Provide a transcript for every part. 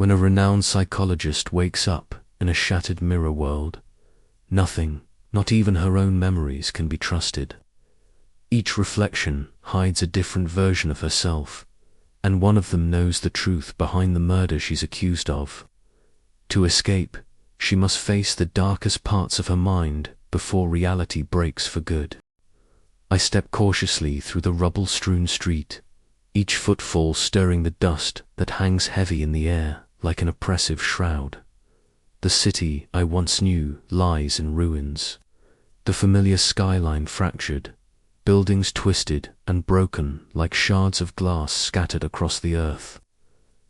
When a renowned psychologist wakes up in a shattered mirror world, nothing, not even her own memories, can be trusted. Each reflection hides a different version of herself, and one of them knows the truth behind the murder she's accused of. To escape, she must face the darkest parts of her mind before reality breaks for good. I step cautiously through the rubble-strewn street, each footfall stirring the dust that hangs heavy in the air like an oppressive shroud. The city I once knew lies in ruins, the familiar skyline fractured, buildings twisted and broken like shards of glass scattered across the earth.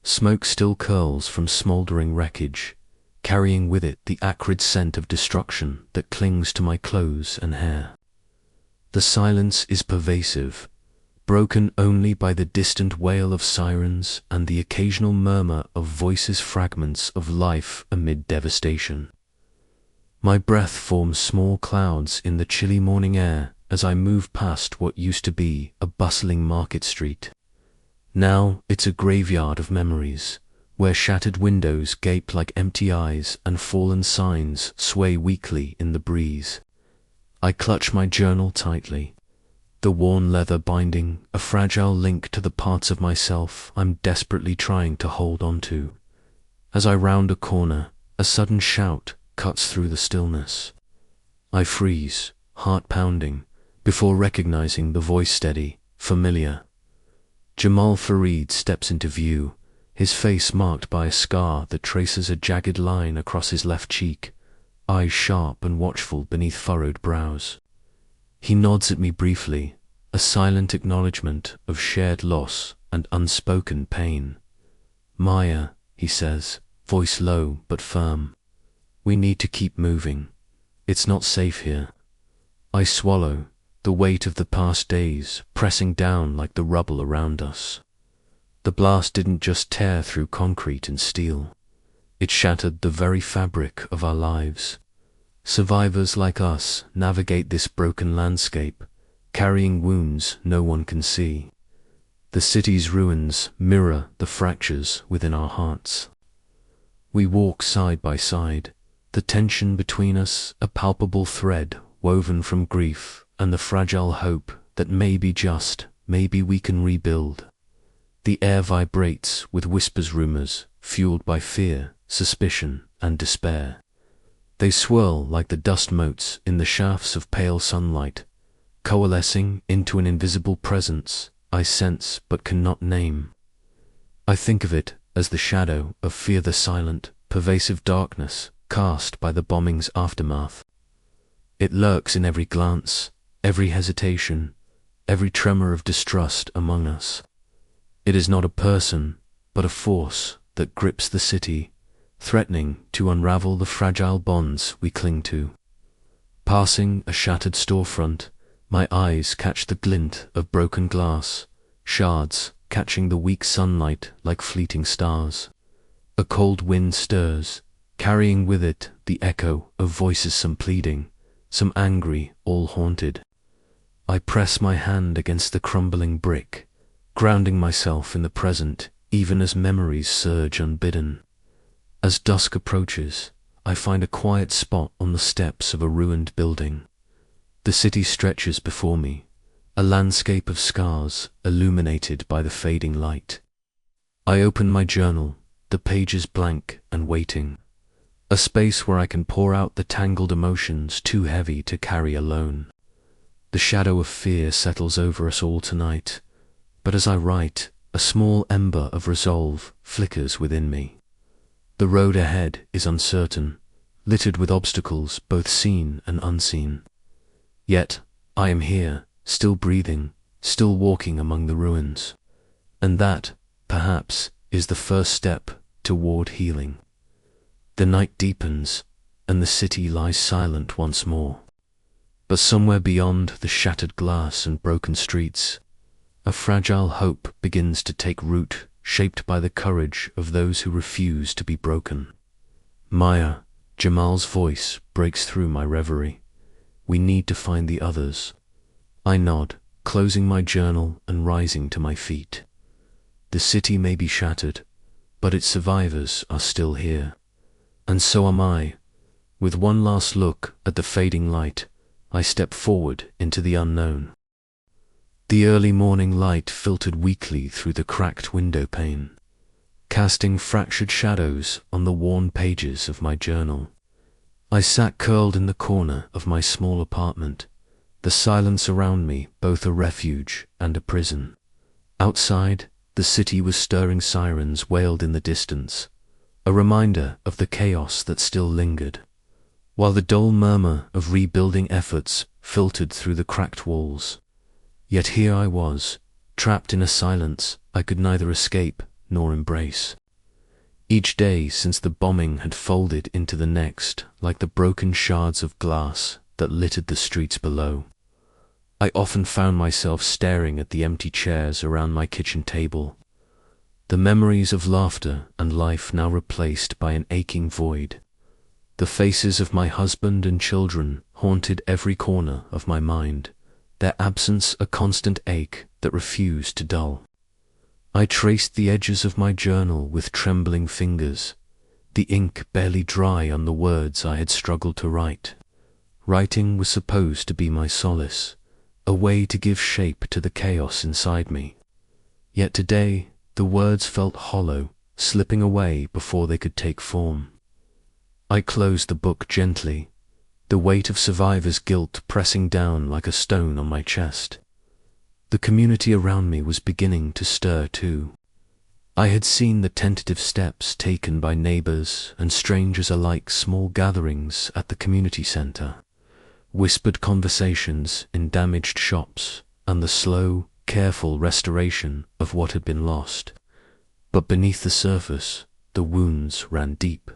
Smoke still curls from smoldering wreckage, carrying with it the acrid scent of destruction that clings to my clothes and hair. The silence is pervasive, broken only by the distant wail of sirens and the occasional murmur of voices, fragments of life amid devastation. My breath forms small clouds in the chilly morning air as I move past what used to be a bustling market street. Now it's a graveyard of memories, where shattered windows gape like empty eyes and fallen signs sway weakly in the breeze. I clutch my journal tightly, the worn leather binding a fragile link to the parts of myself I'm desperately trying to hold on to. As I round a corner, a sudden shout cuts through the stillness. I freeze, heart pounding, before recognizing the voice steady, familiar. Jamal Farid steps into view, his face marked by a scar that traces a jagged line across his left cheek, eyes sharp and watchful beneath furrowed brows. He nods at me briefly, a silent acknowledgement of shared loss and unspoken pain. "Maya," he says, voice low but firm, "we need to keep moving. It's not safe here." I swallow, the weight of the past days pressing down like the rubble around us. The blast didn't just tear through concrete and steel. It shattered the very fabric of our lives. Survivors like us navigate this broken landscape, carrying wounds no one can see. The city's ruins mirror the fractures within our hearts. We walk side by side, the tension between us a palpable thread woven from grief and the fragile hope that maybe we can rebuild. The air vibrates with whispers, rumors, fueled by fear, suspicion, and despair. They swirl like the dust motes in the shafts of pale sunlight, coalescing into an invisible presence I sense but cannot name. I think of it as the shadow of fear, the silent, pervasive darkness cast by the bombing's aftermath. It lurks in every glance, every hesitation, every tremor of distrust among us. It is not a person, but a force that grips the city, threatening to unravel the fragile bonds we cling to. Passing a shattered storefront, my eyes catch the glint of broken glass, shards catching the weak sunlight like fleeting stars. A cold wind stirs, carrying with it the echo of voices, some pleading, some angry, all haunted. I press my hand against the crumbling brick, grounding myself in the present even as memories surge unbidden. As dusk approaches, I find a quiet spot on the steps of a ruined building. The city stretches before me, a landscape of scars illuminated by the fading light. I open my journal, the pages blank and waiting, a space where I can pour out the tangled emotions too heavy to carry alone. The shadow of fear settles over us all tonight, but as I write, a small ember of resolve flickers within me. The road ahead is uncertain, littered with obstacles both seen and unseen. Yet I am here, still breathing, still walking among the ruins. And that, perhaps, is the first step toward healing. The night deepens, and the city lies silent once more. But somewhere beyond the shattered glass and broken streets, a fragile hope begins to take root, shaped by the courage of those who refuse to be broken. "Maya," Jamal's voice breaks through my reverie. "We need to find the others." I nod, closing my journal and rising to my feet. The city may be shattered, but its survivors are still here. And so am I. With one last look at the fading light, I step forward into the unknown. The early morning light filtered weakly through the cracked window pane, casting fractured shadows on the worn pages of my journal. I sat curled in the corner of my small apartment, the silence around me both a refuge and a prison. Outside, the city was stirring, sirens wailed in the distance, a reminder of the chaos that still lingered, while the dull murmur of rebuilding efforts filtered through the cracked walls. Yet here I was, trapped in a silence I could neither escape nor embrace. Each day since the bombing had folded into the next like the broken shards of glass that littered the streets below. I often found myself staring at the empty chairs around my kitchen table, the memories of laughter and life now replaced by an aching void. The faces of my husband and children haunted every corner of my mind, their absence a constant ache that refused to dull. I traced the edges of my journal with trembling fingers, the ink barely dry on the words I had struggled to write. Writing was supposed to be my solace, a way to give shape to the chaos inside me. Yet today, the words felt hollow, slipping away before they could take form. I closed the book gently, the weight of survivor's guilt pressing down like a stone on my chest. The community around me was beginning to stir too. I had seen the tentative steps taken by neighbors and strangers alike, small gatherings at the community center, whispered conversations in damaged shops, and the slow, careful restoration of what had been lost. But beneath the surface, the wounds ran deep.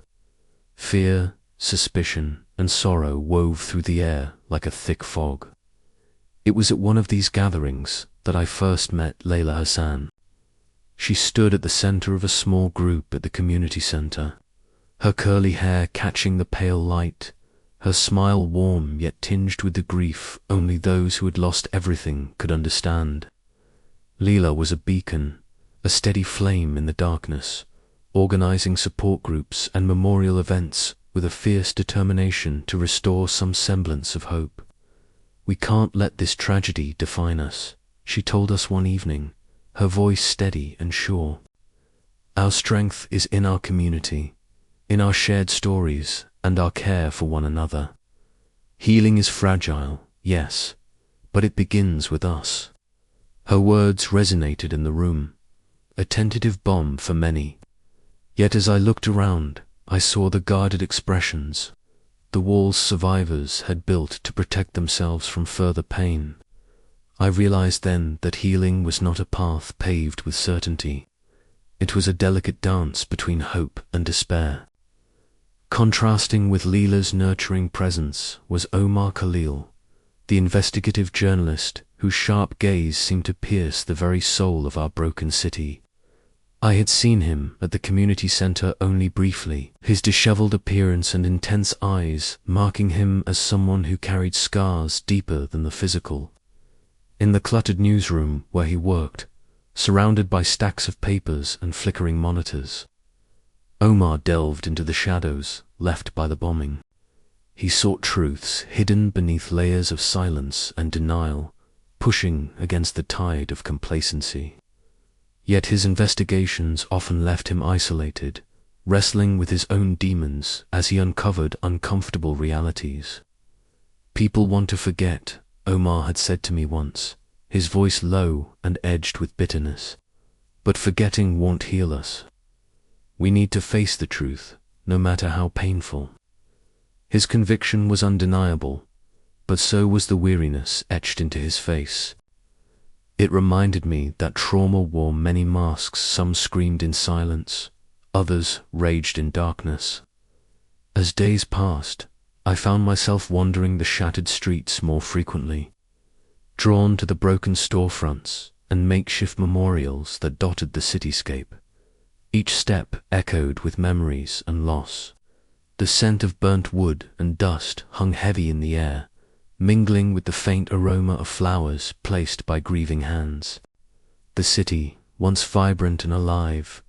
Fear, suspicion, and sorrow wove through the air like a thick fog. It was at one of these gatherings that I first met Layla Hassan. She stood at the center of a small group at the community center, her curly hair catching the pale light, her smile warm yet tinged with the grief only those who had lost everything could understand. Layla was a beacon, a steady flame in the darkness, organizing support groups and memorial events with a fierce determination to restore some semblance of hope. "We can't let this tragedy define us," she told us one evening, her voice steady and sure. "Our strength is in our community, in our shared stories and our care for one another. Healing is fragile, yes, but it begins with us." Her words resonated in the room, a tentative balm for many. Yet as I looked around, I saw the guarded expressions, the walls survivors had built to protect themselves from further pain. I realized then that healing was not a path paved with certainty. It was a delicate dance between hope and despair. Contrasting with Layla's nurturing presence was Omar Khalil, the investigative journalist whose sharp gaze seemed to pierce the very soul of our broken city. I had seen him at the community center only briefly, his disheveled appearance and intense eyes marking him as someone who carried scars deeper than the physical. In the cluttered newsroom where he worked, surrounded by stacks of papers and flickering monitors, Omar delved into the shadows left by the bombing. He sought truths hidden beneath layers of silence and denial, pushing against the tide of complacency. Yet his investigations often left him isolated, wrestling with his own demons as he uncovered uncomfortable realities. "People want to forget," Omar had said to me once, his voice low and edged with bitterness. "But forgetting won't heal us. We need to face the truth, no matter how painful." His conviction was undeniable, but so was the weariness etched into his face. It reminded me that trauma wore many masks. Some screamed in silence, others raged in darkness. As days passed, I found myself wandering the shattered streets more frequently, drawn to the broken storefronts and makeshift memorials that dotted the cityscape. Each step echoed with memories and loss. The scent of burnt wood and dust hung heavy in the air, mingling with the faint aroma of flowers placed by grieving hands. The city, once vibrant and alive,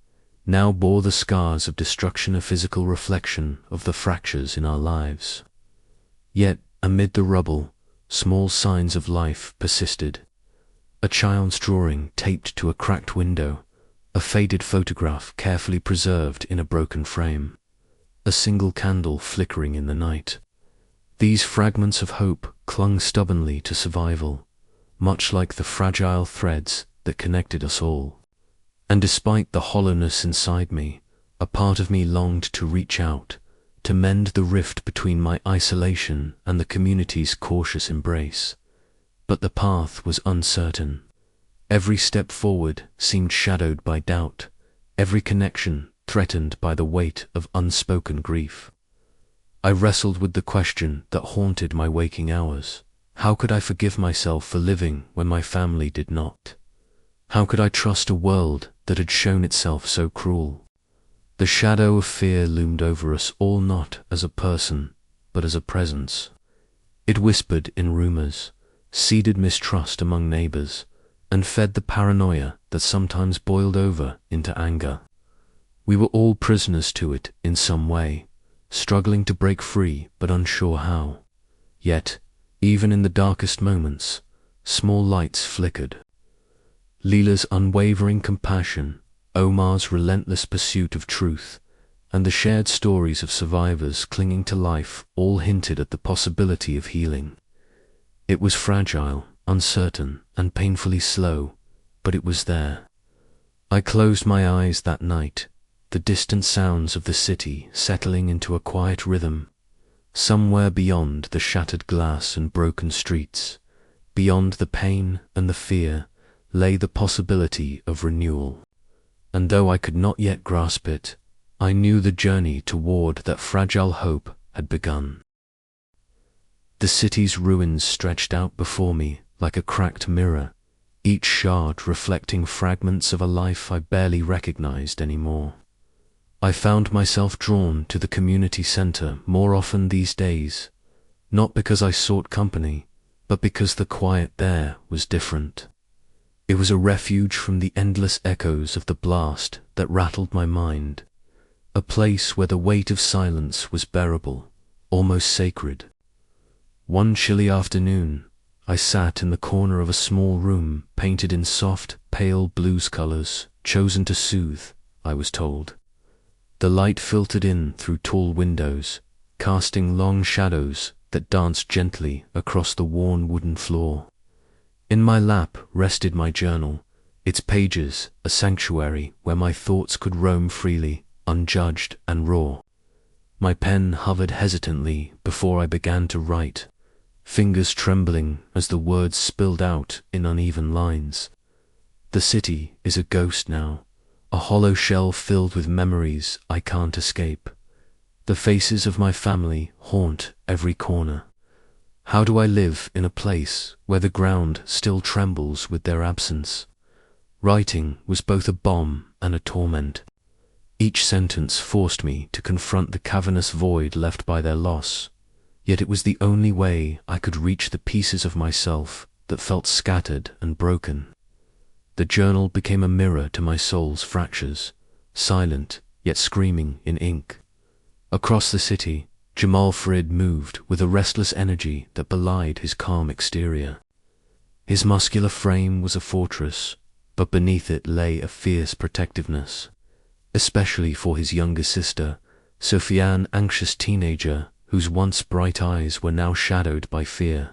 now bore the scars of destruction, a physical reflection of the fractures in our lives. Yet, amid the rubble, small signs of life persisted. A child's drawing taped to a cracked window, a faded photograph carefully preserved in a broken frame, a single candle flickering in the night. These fragments of hope clung stubbornly to survival, much like the fragile threads that connected us all. And despite the hollowness inside me, a part of me longed to reach out, to mend the rift between my isolation and the community's cautious embrace. But the path was uncertain. Every step forward seemed shadowed by doubt, every connection threatened by the weight of unspoken grief. I wrestled with the question that haunted my waking hours. How could I forgive myself for living when my family did not? How could I trust a world that had shown itself so cruel? The shadow of fear loomed over us all, not as a person, but as a presence. It whispered in rumors, seeded mistrust among neighbors, and fed the paranoia that sometimes boiled over into anger. We were all prisoners to it in some way, struggling to break free but unsure how. Yet, even in the darkest moments, small lights flickered. Leela's unwavering compassion, Omar's relentless pursuit of truth, and the shared stories of survivors clinging to life all hinted at the possibility of healing. It was fragile, uncertain, and painfully slow, but it was there. I closed my eyes that night, the distant sounds of the city settling into a quiet rhythm. Somewhere beyond the shattered glass and broken streets, beyond the pain and the fear, lay the possibility of renewal. And though I could not yet grasp it, I knew the journey toward that fragile hope had begun. The city's ruins stretched out before me like a cracked mirror, each shard reflecting fragments of a life I barely recognized anymore. I found myself drawn to the community center more often these days, not because I sought company, but because the quiet there was different. It was a refuge from the endless echoes of the blast that rattled my mind, a place where the weight of silence was bearable, almost sacred. One chilly afternoon, I sat in the corner of a small room painted in soft, pale blues colors, chosen to soothe, I was told. The light filtered in through tall windows, casting long shadows that danced gently across the worn wooden floor. In my lap rested my journal, its pages a sanctuary where my thoughts could roam freely, unjudged and raw. My pen hovered hesitantly before I began to write, fingers trembling as the words spilled out in uneven lines. The city is a ghost now, a hollow shell filled with memories I can't escape. The faces of my family haunt every corner. How do I live in a place where the ground still trembles with their absence? Writing was both a balm and a torment. Each sentence forced me to confront the cavernous void left by their loss, yet it was the only way I could reach the pieces of myself that felt scattered and broken. The journal became a mirror to my soul's fractures, silent yet screaming in ink. Across the city, Jamal Farid moved with a restless energy that belied his calm exterior. His muscular frame was a fortress, but beneath it lay a fierce protectiveness, especially for his younger sister, Sophia, an anxious teenager whose once bright eyes were now shadowed by fear.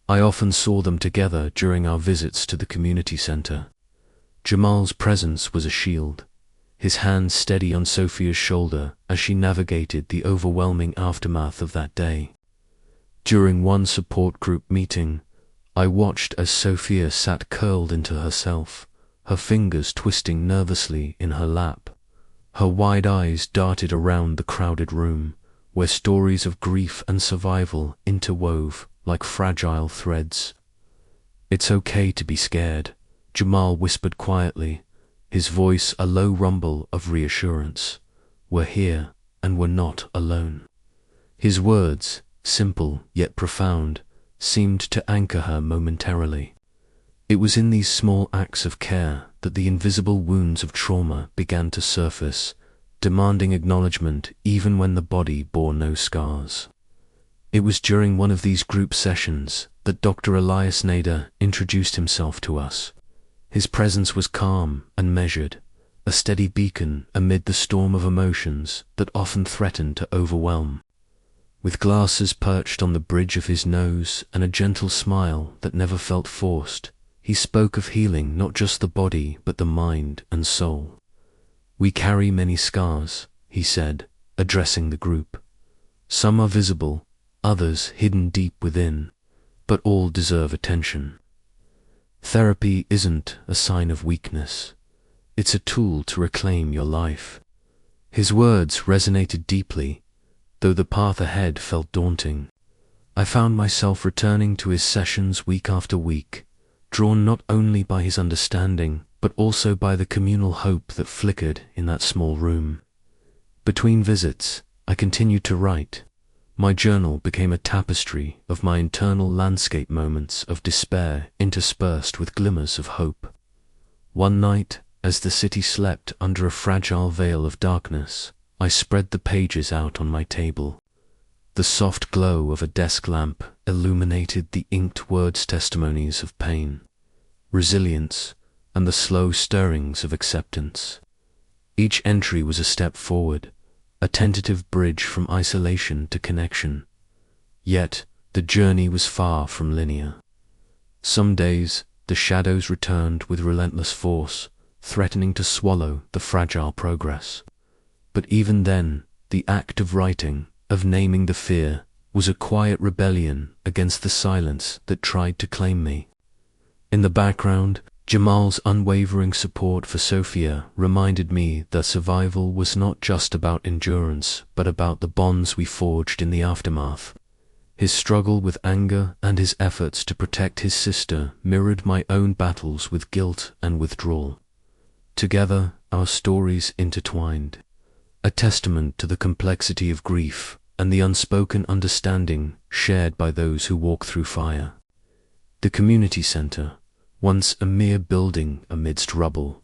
I often saw them together during our visits to the community center. Jamal's presence was a shield, his hand steady on Sophia's shoulder as she navigated the overwhelming aftermath of that day. During one support group meeting, I watched as Sophia sat curled into herself, her fingers twisting nervously in her lap. Her wide eyes darted around the crowded room, where stories of grief and survival interwove like fragile threads. "It's okay to be scared," Jamal whispered quietly, his voice a low rumble of reassurance. "We're here, and we're not alone." His words, simple yet profound, seemed to anchor her momentarily. It was in these small acts of care that the invisible wounds of trauma began to surface, demanding acknowledgement even when the body bore no scars. It was during one of these group sessions that Dr. Elias Nader introduced himself to us. His presence was calm and measured, a steady beacon amid the storm of emotions that often threatened to overwhelm. With glasses perched on the bridge of his nose and a gentle smile that never felt forced, he spoke of healing not just the body but the mind and soul. "We carry many scars," he said, addressing the group. "Some are visible, others hidden deep within, but all deserve attention. Therapy isn't a sign of weakness. It's a tool to reclaim your life." His words resonated deeply, though the path ahead felt daunting. I found myself returning to his sessions week after week, drawn not only by his understanding, but also by the communal hope that flickered in that small room. Between visits, I continued to write. My journal became a tapestry of my internal landscape, moments of despair interspersed with glimmers of hope. One night, as the city slept under a fragile veil of darkness, I spread the pages out on my table. The soft glow of a desk lamp illuminated the inked words, testimonies of pain, resilience, and the slow stirrings of acceptance. Each entry was a step forward, a tentative bridge from isolation to connection. Yet, the journey was far from linear. Some days, the shadows returned with relentless force, threatening to swallow the fragile progress. But even then, the act of writing, of naming the fear, was a quiet rebellion against the silence that tried to claim me. In the background, Jamal's unwavering support for Sophia reminded me that survival was not just about endurance, but about the bonds we forged in the aftermath. His struggle with anger and his efforts to protect his sister mirrored my own battles with guilt and withdrawal. Together, our stories intertwined, a testament to the complexity of grief and the unspoken understanding shared by those who walk through fire. The community center, once a mere building amidst rubble,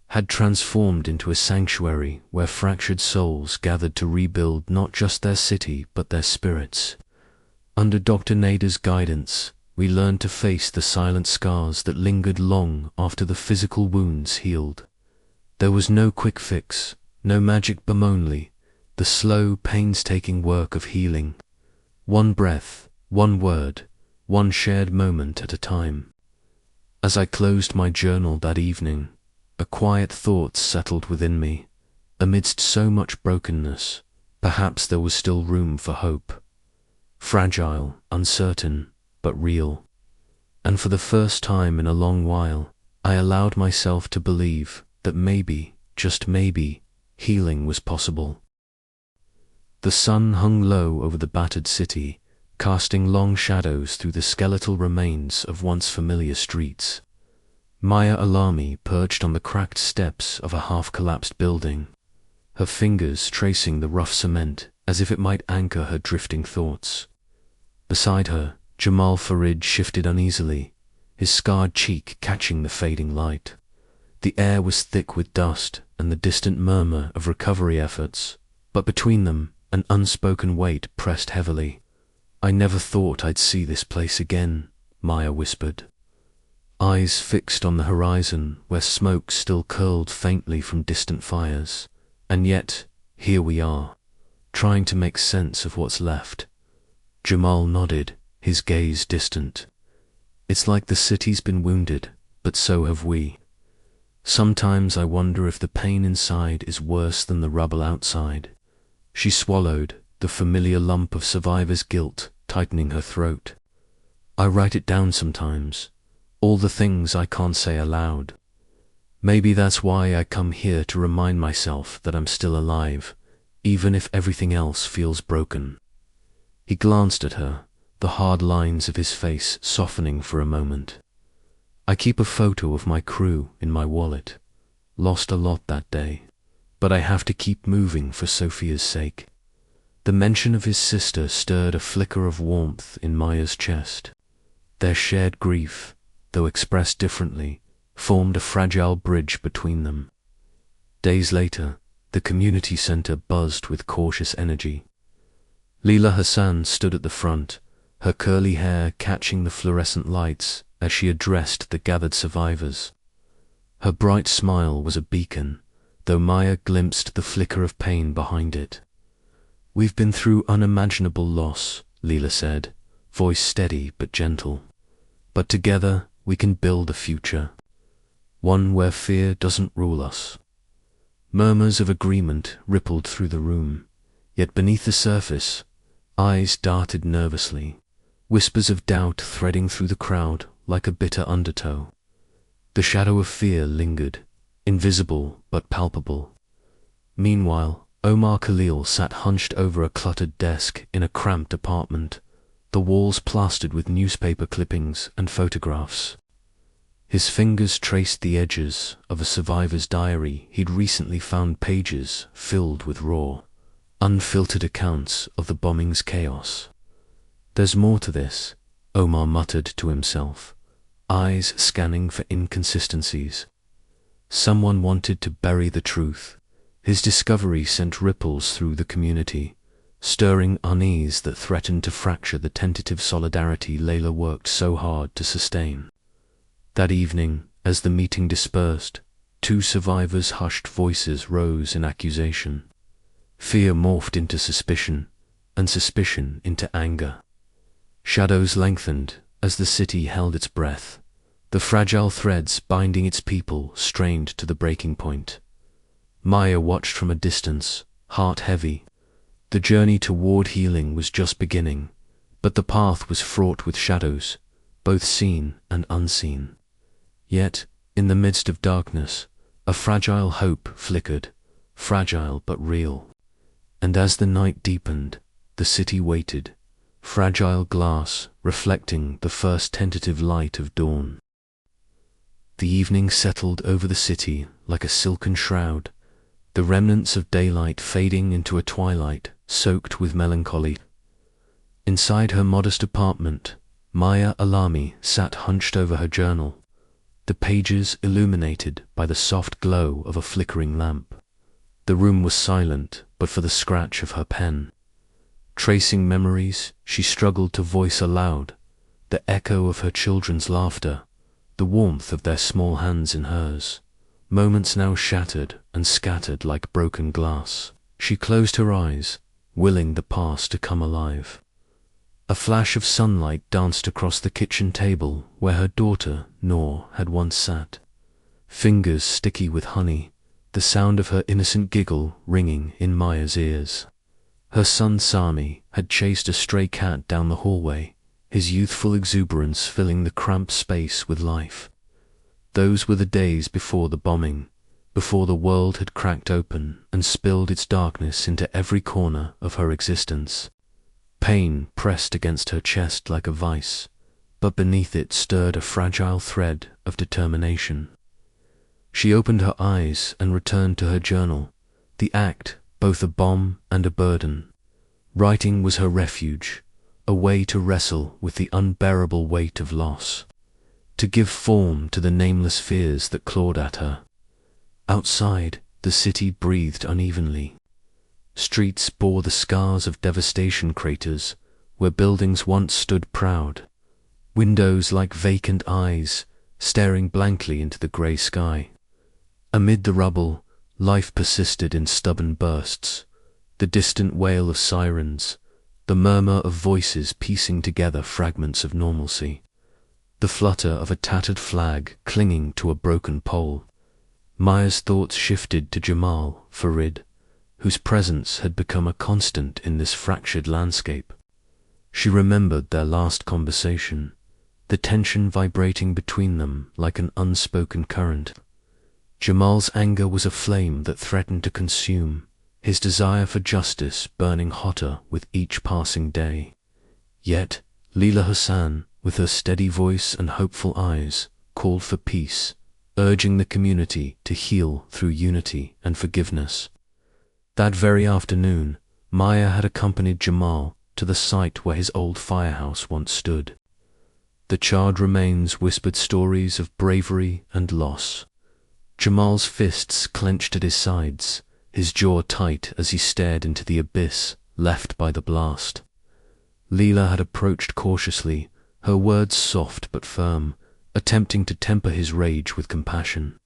had transformed into a sanctuary where fractured souls gathered to rebuild not just their city but their spirits. Under Dr. Nader's guidance, we learned to face the silent scars that lingered long after the physical wounds healed. There was no quick fix, no magic balm, only the slow, painstaking work of healing. One breath, one word, one shared moment at a time. As I closed my journal that evening, a quiet thought settled within me. Amidst so much brokenness, perhaps there was still room for hope. Fragile, uncertain, but real. And for the first time in a long while, I allowed myself to believe that maybe, just maybe, healing was possible. The sun hung low over the battered city, casting long shadows through the skeletal remains of once familiar streets. Maya Alami perched on the cracked steps of a half-collapsed building, her fingers tracing the rough cement as if it might anchor her drifting thoughts. Beside her, Jamal Farid shifted uneasily, his scarred cheek catching the fading light. The air was thick with dust and the distant murmur of recovery efforts, but between them, an unspoken weight pressed heavily. "I never thought I'd see this place again," Maya whispered, eyes fixed on the horizon where smoke still curled faintly from distant fires. And yet, here we are, trying to make sense of what's left. Jamal nodded, his gaze distant. "It's like the city's been wounded, but so have we. Sometimes I wonder if the pain inside is worse than the rubble outside." She swallowed, the familiar lump of survivor's guilt tightening her throat. "I write it down sometimes, all the things I can't say aloud. Maybe that's why I come here, to remind myself that I'm still alive, even if everything else feels broken." He glanced at her, the hard lines of his face softening for a moment. "I keep a photo of my crew in my wallet. Lost a lot that day, but I have to keep moving for Sophia's sake." The mention of his sister stirred a flicker of warmth in Maya's chest. Their shared grief, though expressed differently, formed a fragile bridge between them. Days later, the community center buzzed with cautious energy. Leila Hassan stood at the front, her curly hair catching the fluorescent lights as she addressed the gathered survivors. Her bright smile was a beacon, though Maya glimpsed the flicker of pain behind it. "We've been through unimaginable loss," Leila said, voice steady but gentle. "But together we can build a future, one where fear doesn't rule us." Murmurs of agreement rippled through the room, yet beneath the surface, eyes darted nervously, whispers of doubt threading through the crowd like a bitter undertow. The shadow of fear lingered, invisible but palpable. Meanwhile, Omar Khalil sat hunched over a cluttered desk in a cramped apartment, the walls plastered with newspaper clippings and photographs. His fingers traced the edges of a survivor's diary he'd recently found, pages filled with raw, unfiltered accounts of the bombing's chaos. "There's more to this," Omar muttered to himself, eyes scanning for inconsistencies. Someone wanted to bury the truth. His discovery sent ripples through the community, stirring unease that threatened to fracture the tentative solidarity Leila worked so hard to sustain. That evening, as the meeting dispersed, two survivors' hushed voices rose in accusation. Fear morphed into suspicion, and suspicion into anger. Shadows lengthened as the city held its breath. The fragile threads binding its people strained to the breaking point. Maya watched from a distance, heart heavy. The journey toward healing was just beginning, but the path was fraught with shadows, both seen and unseen. Yet, in the midst of darkness, a fragile hope flickered, fragile but real. And as the night deepened, the city waited, fragile glass reflecting the first tentative light of dawn. The evening settled over the city like a silken shroud, the remnants of daylight fading into a twilight soaked with melancholy. Inside her modest apartment, Maya Alami sat hunched over her journal, the pages illuminated by the soft glow of a flickering lamp. The room was silent but for the scratch of her pen. Tracing memories she struggled to voice aloud, the echo of her children's laughter, the warmth of their small hands in hers. Moments now shattered and scattered like broken glass. She closed her eyes, willing the past to come alive. A flash of sunlight danced across the kitchen table where her daughter, Noor, had once sat. Fingers sticky with honey, the sound of her innocent giggle ringing in Maya's ears. Her son Sami had chased a stray cat down the hallway, his youthful exuberance filling the cramped space with life. Those were the days before the bombing, before the world had cracked open and spilled its darkness into every corner of her existence. Pain pressed against her chest like a vice, but beneath it stirred a fragile thread of determination. She opened her eyes and returned to her journal, the act both a balm and a burden. Writing was her refuge, a way to wrestle with the unbearable weight of loss, to give form to the nameless fears that clawed at her. Outside, the city breathed unevenly. Streets bore the scars of devastation craters where buildings once stood proud, windows like vacant eyes staring blankly into the grey sky. Amid the rubble, life persisted in stubborn bursts, the distant wail of sirens, the murmur of voices piecing together fragments of normalcy, the flutter of a tattered flag clinging to a broken pole. Maya's thoughts shifted to Jamal, Farid, whose presence had become a constant in this fractured landscape. She remembered their last conversation, the tension vibrating between them like an unspoken current. Jamal's anger was a flame that threatened to consume, his desire for justice burning hotter with each passing day. Yet, Leila Hassan, with her steady voice and hopeful eyes, called for peace, urging the community to heal through unity and forgiveness. That very afternoon, Maya had accompanied Jamal to the site where his old firehouse once stood. The charred remains whispered stories of bravery and loss. Jamal's fists clenched at his sides, his jaw tight as he stared into the abyss left by the blast. Leela had approached cautiously, her words soft but firm, attempting to temper his rage with compassion.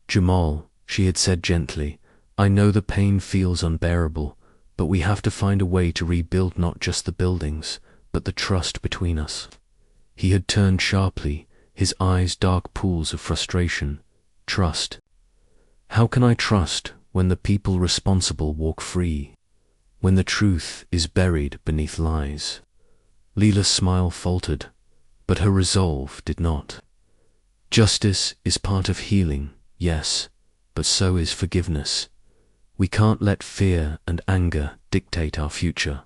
"Jamal," she had said gently, "I know the pain feels unbearable, but we have to find a way to rebuild not just the buildings, but the trust between us." He had turned sharply, his eyes dark pools of frustration. "Trust? How can I trust when the people responsible walk free? When the truth is buried beneath lies?" Leela's smile faltered, but her resolve did not. "Justice is part of healing, yes, but so is forgiveness. We can't let fear and anger dictate our future."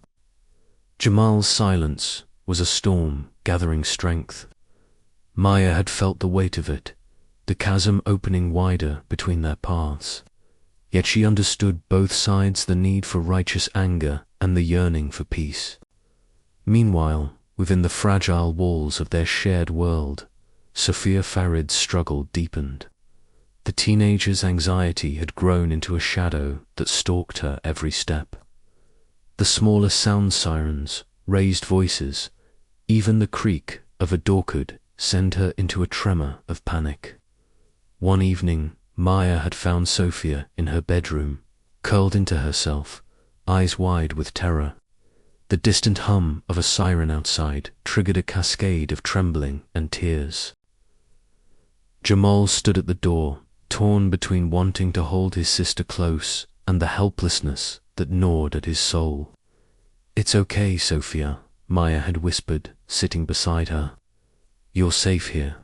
Jamal's silence was a storm gathering strength. Maya had felt the weight of it, the chasm opening wider between their paths. Yet she understood both sides, the need for righteous anger and the yearning for peace. Meanwhile, within the fragile walls of their shared world, Sophia Farid's struggle deepened. The teenager's anxiety had grown into a shadow that stalked her every step. The smaller sound sirens, raised voices, even the creak of a door could send her into a tremor of panic. One evening, Maya had found Sophia in her bedroom, curled into herself, eyes wide with terror. The distant hum of a siren outside triggered a cascade of trembling and tears. Jamal stood at the door, torn between wanting to hold his sister close and the helplessness that gnawed at his soul. "It's okay, Sophia," Maya had whispered, sitting beside her. "You're safe here."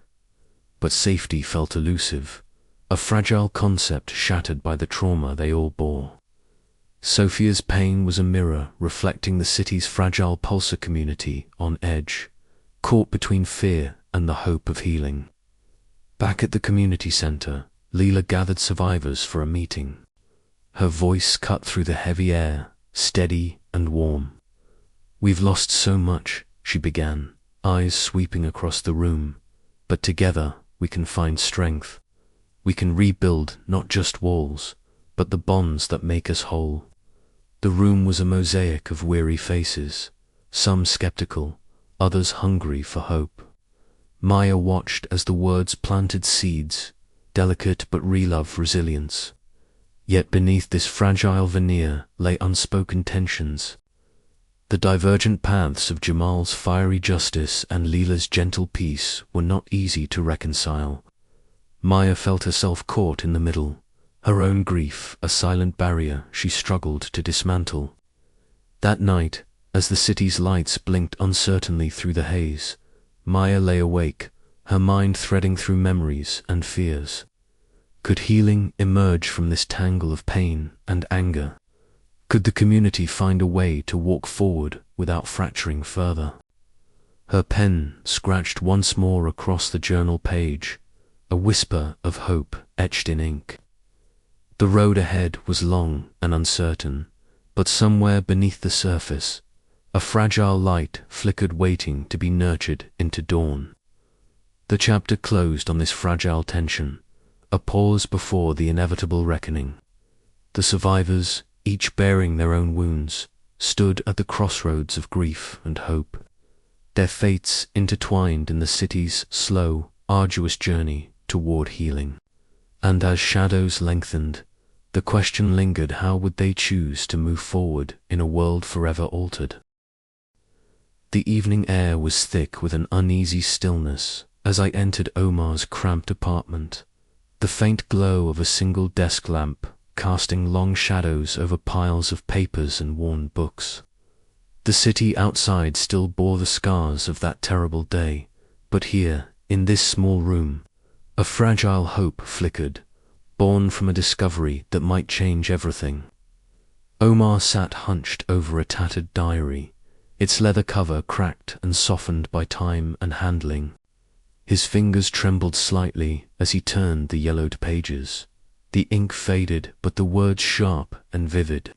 But safety felt elusive, a fragile concept shattered by the trauma they all bore. Sophia's pain was a mirror reflecting the city's fragile Pulsar community on edge, caught between fear and the hope of healing. Back at the community center, Leela gathered survivors for a meeting. Her voice cut through the heavy air, steady and warm. "We've lost so much," she began, eyes sweeping across the room, "but together we can find strength. We can rebuild not just walls, but the bonds that make us whole." The room was a mosaic of weary faces, some skeptical, others hungry for hope. Maya watched as the words planted seeds, delicate but real of resilience. Yet beneath this fragile veneer lay unspoken tensions. The divergent paths of Jamal's fiery justice and Leela's gentle peace were not easy to reconcile. Maya felt herself caught in the middle, her own grief a silent barrier she struggled to dismantle. That night, as the city's lights blinked uncertainly through the haze, Maya lay awake, her mind threading through memories and fears. Could healing emerge from this tangle of pain and anger? Could the community find a way to walk forward without fracturing further? Her pen scratched once more across the journal page, a whisper of hope etched in ink. The road ahead was long and uncertain, but somewhere beneath the surface, a fragile light flickered, waiting to be nurtured into dawn. The chapter closed on this fragile tension, a pause before the inevitable reckoning. The survivors, each bearing their own wounds, stood at the crossroads of grief and hope, their fates intertwined in the city's slow, arduous journey toward healing. And as shadows lengthened, the question lingered: how would they choose to move forward in a world forever altered? The evening air was thick with an uneasy stillness as I entered Omar's cramped apartment, the faint glow of a single desk lamp casting long shadows over piles of papers and worn books. The city outside still bore the scars of that terrible day, but here, in this small room, a fragile hope flickered, born from a discovery that might change everything. Omar sat hunched over a tattered diary, its leather cover cracked and softened by time and handling. His fingers trembled slightly as he turned the yellowed pages. The ink faded, but the words sharp and vivid.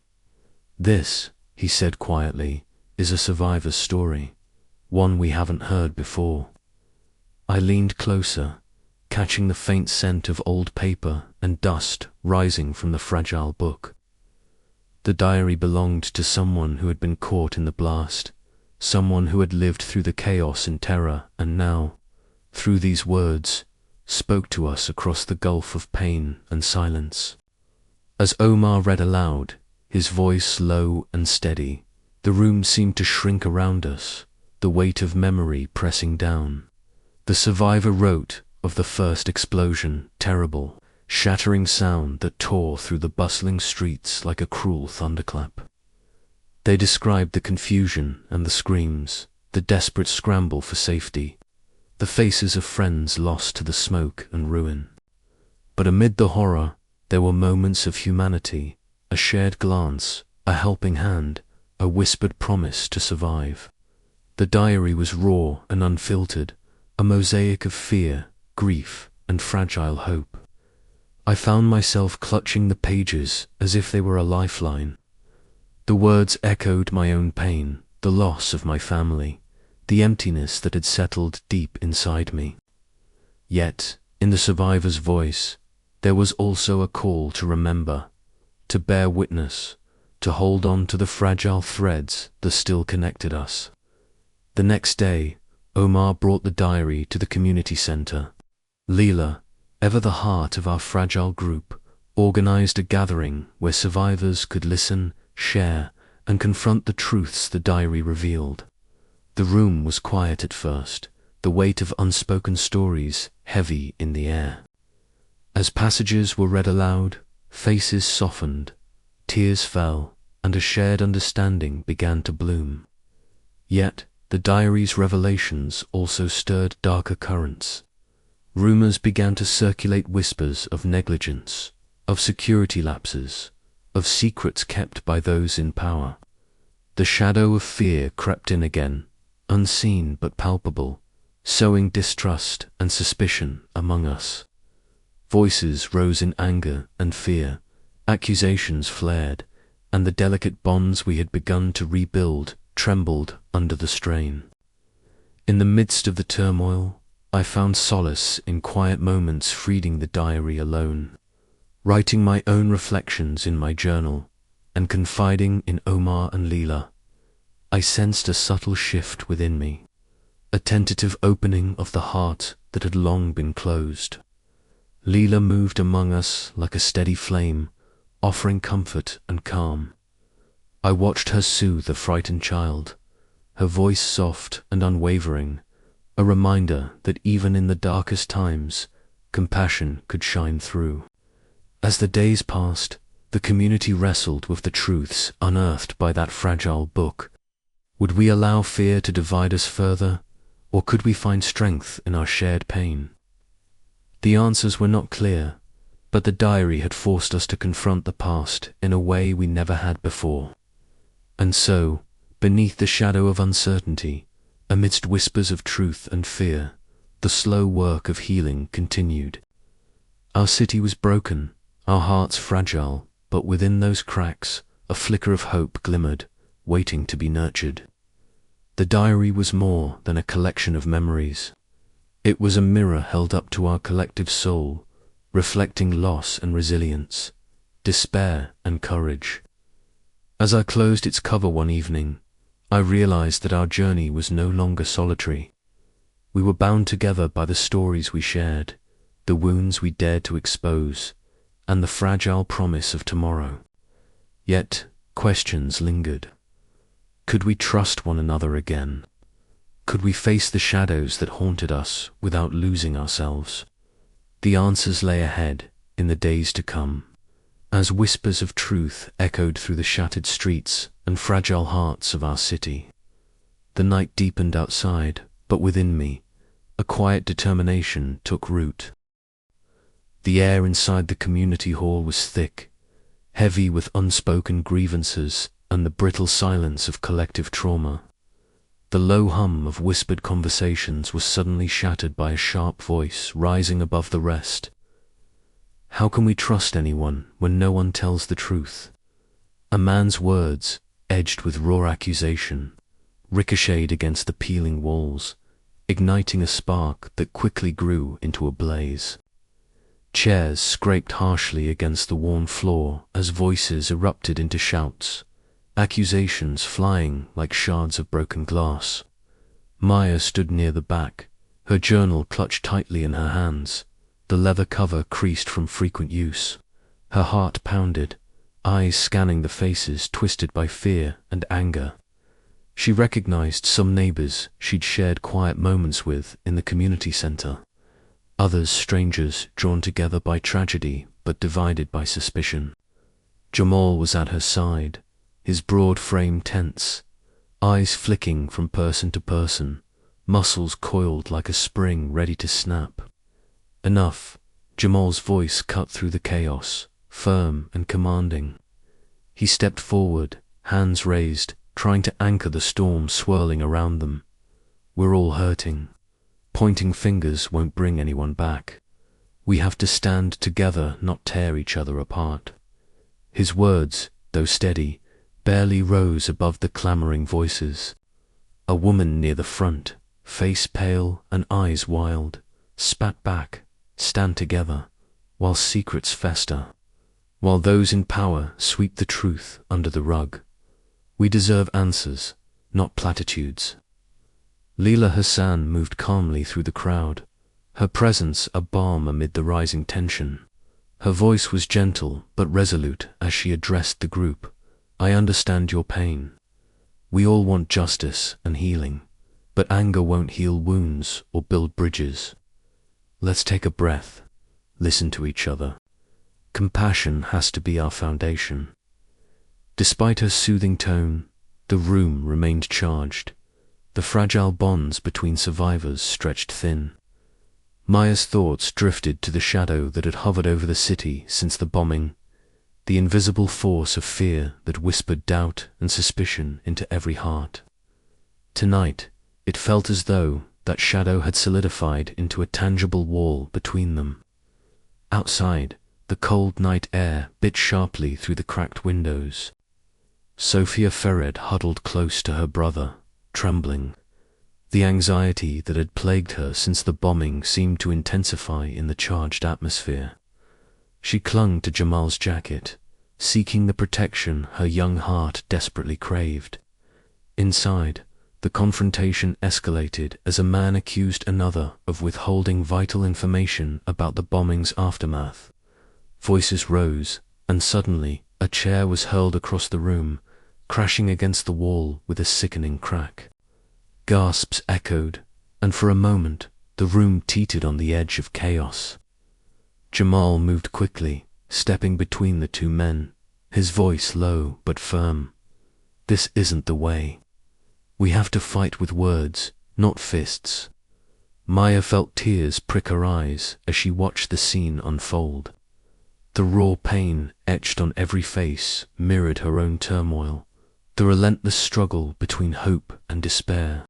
"This," he said quietly, "is a survivor's story, one we haven't heard before. I leaned closer, catching the faint scent of old paper and dust rising from the fragile book. The diary belonged to someone who had been caught in the blast, someone who had lived through the chaos and terror, and now, through these words, spoke to us across the gulf of pain and silence. As Omar read aloud, his voice low and steady, the room seemed to shrink around us, the weight of memory pressing down. The survivor wrote of the first explosion, terrible, shattering sound that tore through the bustling streets like a cruel thunderclap. They described the confusion and the screams, the desperate scramble for safety, the faces of friends lost to the smoke and ruin. But amid the horror, there were moments of humanity, a shared glance, a helping hand, a whispered promise to survive. The diary was raw and unfiltered, a mosaic of fear, grief, and fragile hope. I found myself clutching the pages as if they were a lifeline. The words echoed my own pain, the loss of my family, the emptiness that had settled deep inside me. Yet, in the survivor's voice, there was also a call to remember, to bear witness, to hold on to the fragile threads that still connected us. The next day, Omar brought the diary to the community center. Leela, ever the heart of our fragile group, organized a gathering where survivors could listen, share, and confront the truths the diary revealed. The room was quiet at first, the weight of unspoken stories heavy in the air. As passages were read aloud, faces softened, tears fell, and a shared understanding began to bloom. Yet, the diary's revelations also stirred darker currents. Rumors began to circulate, whispers of negligence, of security lapses, of secrets kept by those in power. The shadow of fear crept in again, unseen but palpable, sowing distrust and suspicion among us. Voices rose in anger and fear, accusations flared, and the delicate bonds we had begun to rebuild trembled under the strain. In the midst of the turmoil, I found solace in quiet moments reading the diary alone, writing my own reflections in my journal, and confiding in Omar and Leela. I sensed a subtle shift within me, a tentative opening of the heart that had long been closed. Leela moved among us like a steady flame, offering comfort and calm. I watched her soothe a frightened child, her voice soft and unwavering, a reminder that even in the darkest times, compassion could shine through. As the days passed, the community wrestled with the truths unearthed by that fragile book. Would we allow fear to divide us further, or could we find strength in our shared pain? The answers were not clear, but the diary had forced us to confront the past in a way we never had before. And so, beneath the shadow of uncertainty, amidst whispers of truth and fear, the slow work of healing continued. Our city was broken, our hearts fragile, but within those cracks, a flicker of hope glimmered, waiting to be nurtured. The diary was more than a collection of memories. It was a mirror held up to our collective soul, reflecting loss and resilience, despair and courage. As I closed its cover one evening, I realized that our journey was no longer solitary. We were bound together by the stories we shared, the wounds we dared to expose, and the fragile promise of tomorrow. Yet, questions lingered. Could we trust one another again? Could we face the shadows that haunted us without losing ourselves? The answers lay ahead in the days to come, as whispers of truth echoed through the shattered streets and fragile hearts of our city. The night deepened outside, but within me, a quiet determination took root. The air inside the community hall was thick, heavy with unspoken grievances and the brittle silence of collective trauma. The low hum of whispered conversations was suddenly shattered by a sharp voice rising above the rest. How can we trust anyone when no one tells the truth? A man's words, edged with raw accusation, ricocheted against the peeling walls, igniting a spark that quickly grew into a blaze. Chairs scraped harshly against the worn floor as voices erupted into shouts, accusations flying like shards of broken glass. Maya stood near the back, her journal clutched tightly in her hands, the leather cover creased from frequent use. Her heart pounded, eyes scanning the faces twisted by fear and anger. She recognized some neighbors she'd shared quiet moments with in the community center, others strangers drawn together by tragedy but divided by suspicion. Jamal was at her side, his broad frame tense, eyes flicking from person to person, muscles coiled like a spring ready to snap. Enough, Jamal's voice cut through the chaos, firm and commanding. He stepped forward, hands raised, trying to anchor the storm swirling around them. We're all hurting. Pointing fingers won't bring anyone back. We have to stand together, not tear each other apart. His words, though steady, barely rose above the clamoring voices. A woman near the front, face pale and eyes wild, spat back, stand together, while secrets fester, while those in power sweep the truth under the rug. We deserve answers, not platitudes. Leila Hassan moved calmly through the crowd, her presence a balm amid the rising tension. Her voice was gentle but resolute as she addressed the group. I understand your pain. We all want justice and healing, but anger won't heal wounds or build bridges. Let's take a breath, listen to each other. Compassion has to be our foundation. Despite her soothing tone, the room remained charged. The fragile bonds between survivors stretched thin. Maya's thoughts drifted to the shadow that had hovered over the city since the bombing, the invisible force of fear that whispered doubt and suspicion into every heart. Tonight, it felt as though that shadow had solidified into a tangible wall between them. Outside, the cold night air bit sharply through the cracked windows. Sophia Fered huddled close to her brother, trembling. The anxiety that had plagued her since the bombing seemed to intensify in the charged atmosphere. She clung to Jamal's jacket, seeking the protection her young heart desperately craved. Inside, the confrontation escalated as a man accused another of withholding vital information about the bombing's aftermath. Voices rose, and suddenly a chair was hurled across the room, crashing against the wall with a sickening crack. Gasps echoed, and for a moment the room teetered on the edge of chaos. Jamal moved quickly, stepping between the two men, his voice low but firm. This isn't the way. We have to fight with words, not fists. Maya felt tears prick her eyes as she watched the scene unfold. The raw pain etched on every face mirrored her own turmoil, the relentless struggle between hope and despair.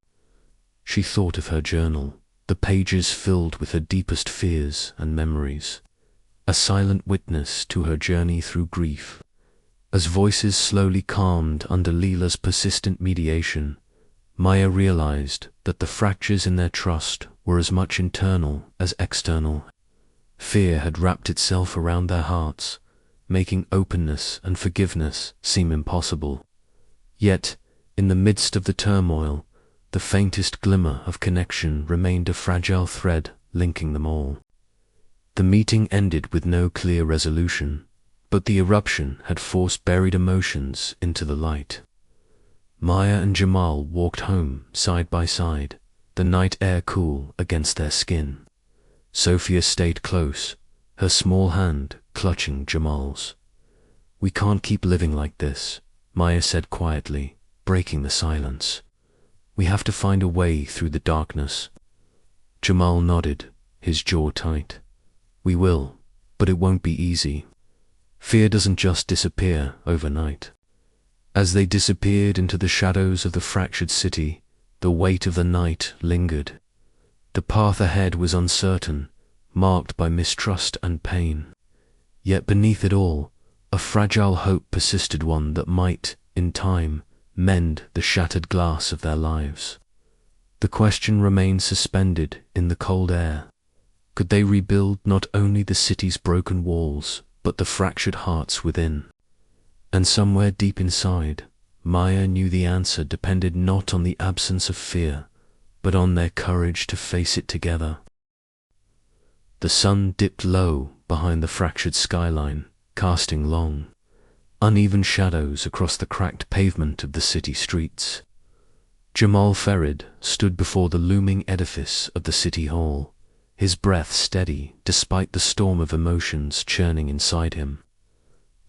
She thought of her journal, the pages filled with her deepest fears and memories, a silent witness to her journey through grief. As voices slowly calmed under Leila's persistent mediation, Maya realized that the fractures in their trust were as much internal as external. Fear had wrapped itself around their hearts, making openness and forgiveness seem impossible. Yet, in the midst of the turmoil, the faintest glimmer of connection remained a fragile thread linking them all. The meeting ended with no clear resolution, but the eruption had forced buried emotions into the light. Maya and Jamal walked home side by side, the night air cool against their skin. Sophia stayed close, her small hand clutching Jamal's. We can't keep living like this, Maya said quietly, breaking the silence. We have to find a way through the darkness. Jamal nodded, his jaw tight. We will, but it won't be easy. Fear doesn't just disappear overnight. As they disappeared into the shadows of the fractured city, the weight of the night lingered. The path ahead was uncertain, marked by mistrust and pain. Yet beneath it all, a fragile hope persisted, one that might, in time, mend the shattered glass of their lives. The question remained suspended in the cold air. Could they rebuild not only the city's broken walls, but the fractured hearts within? And somewhere deep inside, Maya knew the answer depended not on the absence of fear, but on their courage to face it together. The sun dipped low behind the fractured skyline, casting long, uneven shadows across the cracked pavement of the city streets. Jamal Farid stood before the looming edifice of the city hall, his breath steady despite the storm of emotions churning inside him.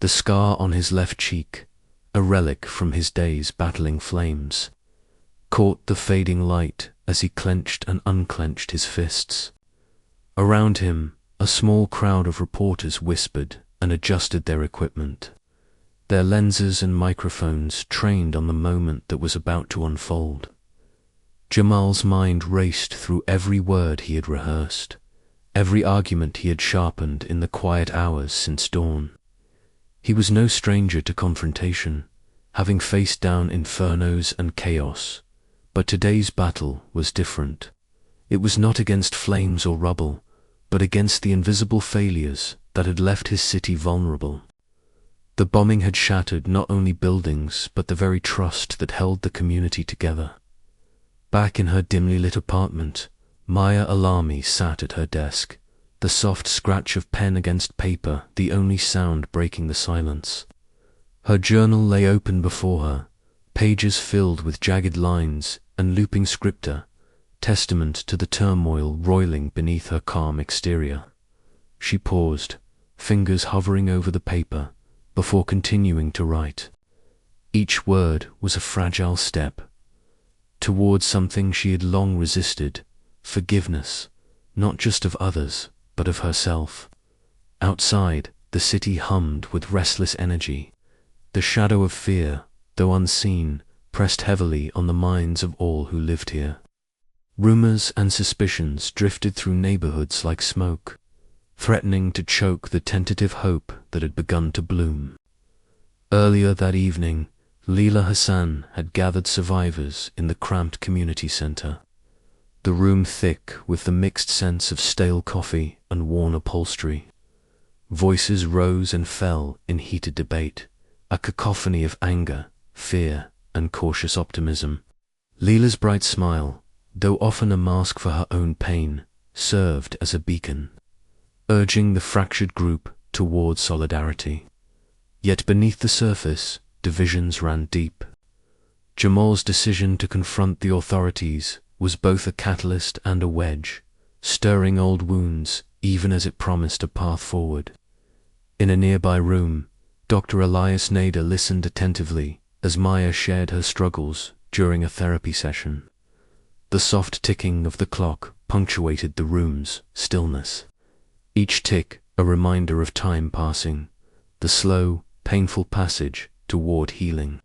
The scar on his left cheek, a relic from his days battling flames, caught the fading light as he clenched and unclenched his fists. Around him, a small crowd of reporters whispered and adjusted their equipment, their lenses and microphones trained on the moment that was about to unfold. Jamal's mind raced through every word he had rehearsed, every argument he had sharpened in the quiet hours since dawn. He was no stranger to confrontation, having faced down infernos and chaos, but today's battle was different. It was not against flames or rubble, but against the invisible failures that had left his city vulnerable. The bombing had shattered not only buildings, but the very trust that held the community together. Back in her dimly lit apartment, Maya Alami sat at her desk, the soft scratch of pen against paper the only sound breaking the silence. Her journal lay open before her, pages filled with jagged lines and looping scripture, testament to the turmoil roiling beneath her calm exterior. She paused, fingers hovering over the paper, before continuing to write. Each word was a fragile step towards something she had long resisted, forgiveness, not just of others, but of herself. Outside, the city hummed with restless energy. The shadow of fear, though unseen, pressed heavily on the minds of all who lived here. Rumors and suspicions drifted through neighborhoods like smoke, threatening to choke the tentative hope that had begun to bloom. Earlier that evening, Leila Hassan had gathered survivors in the cramped community center, the room thick with the mixed scents of stale coffee and worn upholstery. Voices rose and fell in heated debate, a cacophony of anger, fear, and cautious optimism. Leila's bright smile, though often a mask for her own pain, served as a beacon, urging the fractured group toward solidarity. Yet beneath the surface, divisions ran deep. Jamal's decision to confront the authorities was both a catalyst and a wedge, stirring old wounds even as it promised a path forward. In a nearby room, Dr. Elias Nader listened attentively as Maya shared her struggles during a therapy session. The soft ticking of the clock punctuated the room's stillness, each tick a reminder of time passing, the slow, painful passage toward healing.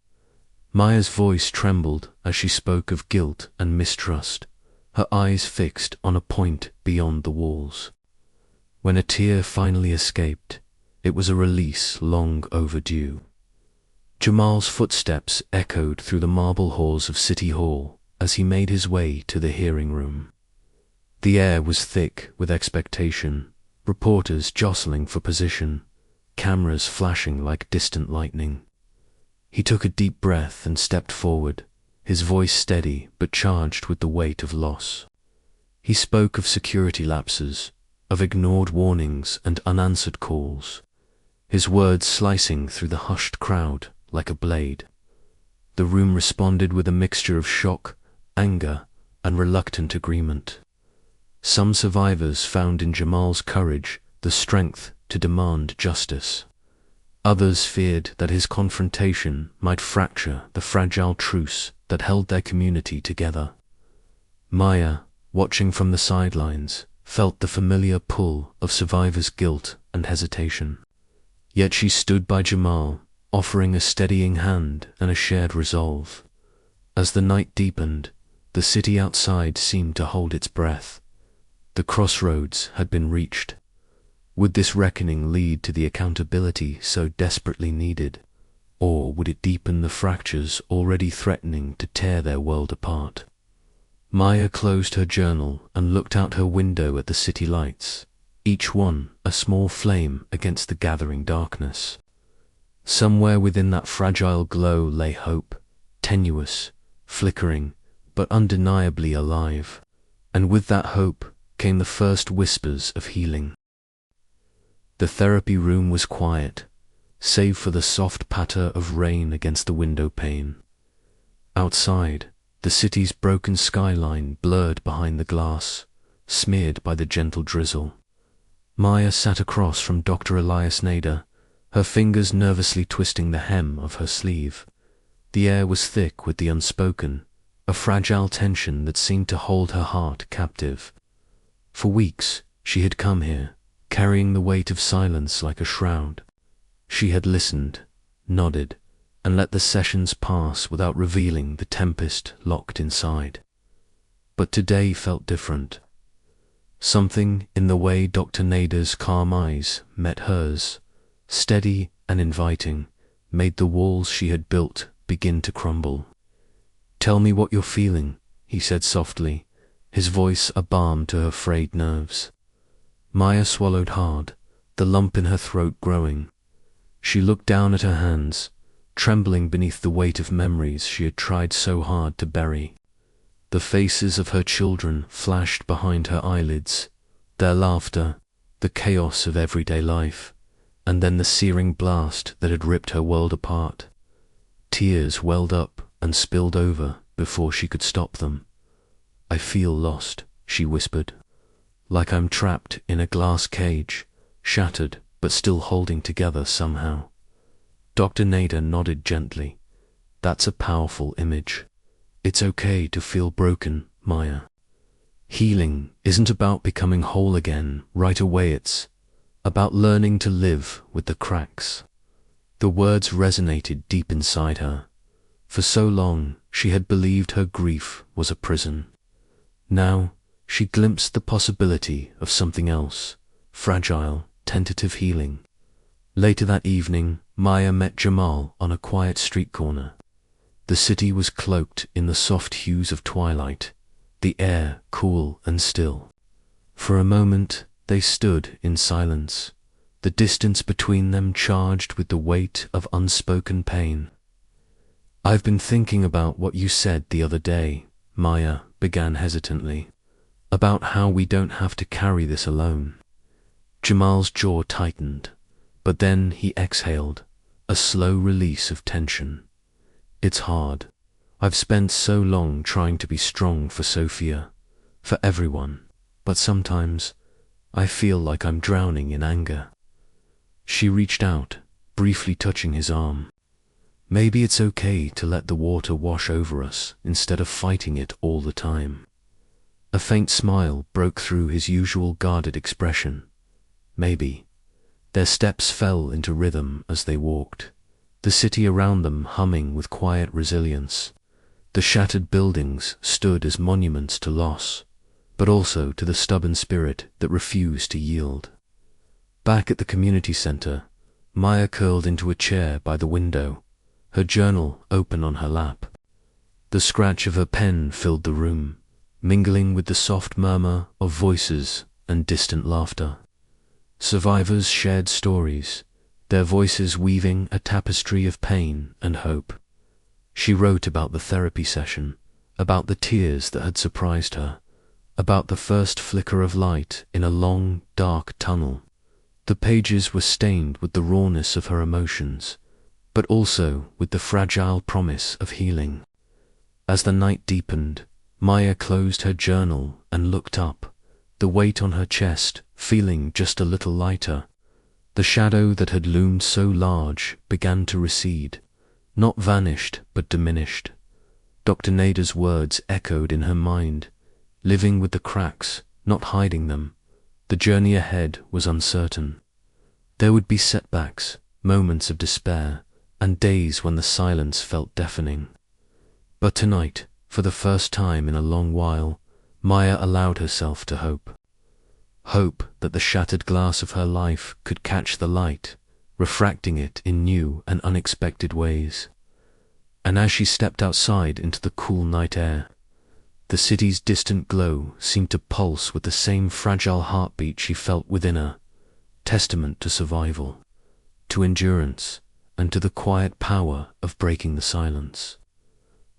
Maya's voice trembled as she spoke of guilt and mistrust, her eyes fixed on a point beyond the walls. When a tear finally escaped, it was a release long overdue. Jamal's footsteps echoed through the marble halls of City Hall as he made his way to the hearing room. The air was thick with expectation, reporters jostling for position, cameras flashing like distant lightning. He took a deep breath and stepped forward, his voice steady but charged with the weight of loss. He spoke of security lapses, of ignored warnings and unanswered calls, his words slicing through the hushed crowd like a blade. The room responded with a mixture of shock, anger, and reluctant agreement. Some survivors found in Jamal's courage the strength to demand justice. Others feared that his confrontation might fracture the fragile truce that held their community together. Maya, watching from the sidelines, felt the familiar pull of survivors' guilt and hesitation. Yet she stood by Jamal, offering a steadying hand and a shared resolve. As the night deepened, the city outside seemed to hold its breath. The crossroads had been reached. Would this reckoning lead to the accountability so desperately needed, or would it deepen the fractures already threatening to tear their world apart? Maya closed her journal and looked out her window at the city lights, each one a small flame against the gathering darkness. Somewhere within that fragile glow lay hope, tenuous, flickering, but undeniably alive. And with that hope came the first whispers of healing. The therapy room was quiet, save for the soft patter of rain against the window pane. Outside, the city's broken skyline blurred behind the glass, smeared by the gentle drizzle. Maya sat across from Dr. Elias Nader, her fingers nervously twisting the hem of her sleeve. The air was thick with the unspoken, a fragile tension that seemed to hold her heart captive. For weeks, she had come here, carrying the weight of silence like a shroud. She had listened, nodded, and let the sessions pass without revealing the tempest locked inside. But today felt different. Something in the way Dr. Nader's calm eyes met hers, steady and inviting, made the walls she had built begin to crumble. "Tell me what you're feeling," he said softly, his voice a balm to her frayed nerves. Maya swallowed hard, the lump in her throat growing. She looked down at her hands, trembling beneath the weight of memories she had tried so hard to bury. The faces of her children flashed behind her eyelids, their laughter, the chaos of everyday life, and then the searing blast that had ripped her world apart. Tears welled up and spilled over before she could stop them. "I feel lost," she whispered, "like I'm trapped in a glass cage, shattered but still holding together somehow." Dr. Nader nodded gently. "That's a powerful image. It's okay to feel broken, Maya. Healing isn't about becoming whole again right away, it's about learning to live with the cracks." The words resonated deep inside her. For so long, she had believed her grief was a prison. Now, she glimpsed the possibility of something else, fragile, tentative healing. Later that evening, Maya met Jamal on a quiet street corner. The city was cloaked in the soft hues of twilight, the air cool and still. For a moment, they stood in silence, the distance between them charged with the weight of unspoken pain. "I've been thinking about what you said the other day," Maya began hesitantly, "about how we don't have to carry this alone." Jamal's jaw tightened, but then he exhaled, a slow release of tension. "It's hard. I've spent so long trying to be strong for Sophia, for everyone, but sometimes I feel like I'm drowning in anger." She reached out, briefly touching his arm. "Maybe it's okay to let the water wash over us instead of fighting it all the time." A faint smile broke through his usual guarded expression. "Maybe." Their steps fell into rhythm as they walked, the city around them humming with quiet resilience. The shattered buildings stood as monuments to loss, but also to the stubborn spirit that refused to yield. Back at the community center, Maya curled into a chair by the window, her journal open on her lap. The scratch of her pen filled the room, mingling with the soft murmur of voices and distant laughter. Survivors shared stories, their voices weaving a tapestry of pain and hope. She wrote about the therapy session, about the tears that had surprised her, about the first flicker of light in a long, dark tunnel. The pages were stained with the rawness of her emotions, but also with the fragile promise of healing. As the night deepened, Maya closed her journal and looked up, the weight on her chest feeling just a little lighter. The shadow that had loomed so large began to recede, not vanished but diminished. Dr. Nader's words echoed in her mind, living with the cracks, not hiding them. The journey ahead was uncertain. There would be setbacks, moments of despair, and days when the silence felt deafening. But tonight, for the first time in a long while, Maya allowed herself to hope. Hope that the shattered glass of her life could catch the light, refracting it in new and unexpected ways. And as she stepped outside into the cool night air, The city's distant glow seemed to pulse with the same fragile heartbeat she felt within her, testament to survival, to endurance, and to the quiet power of breaking the silence.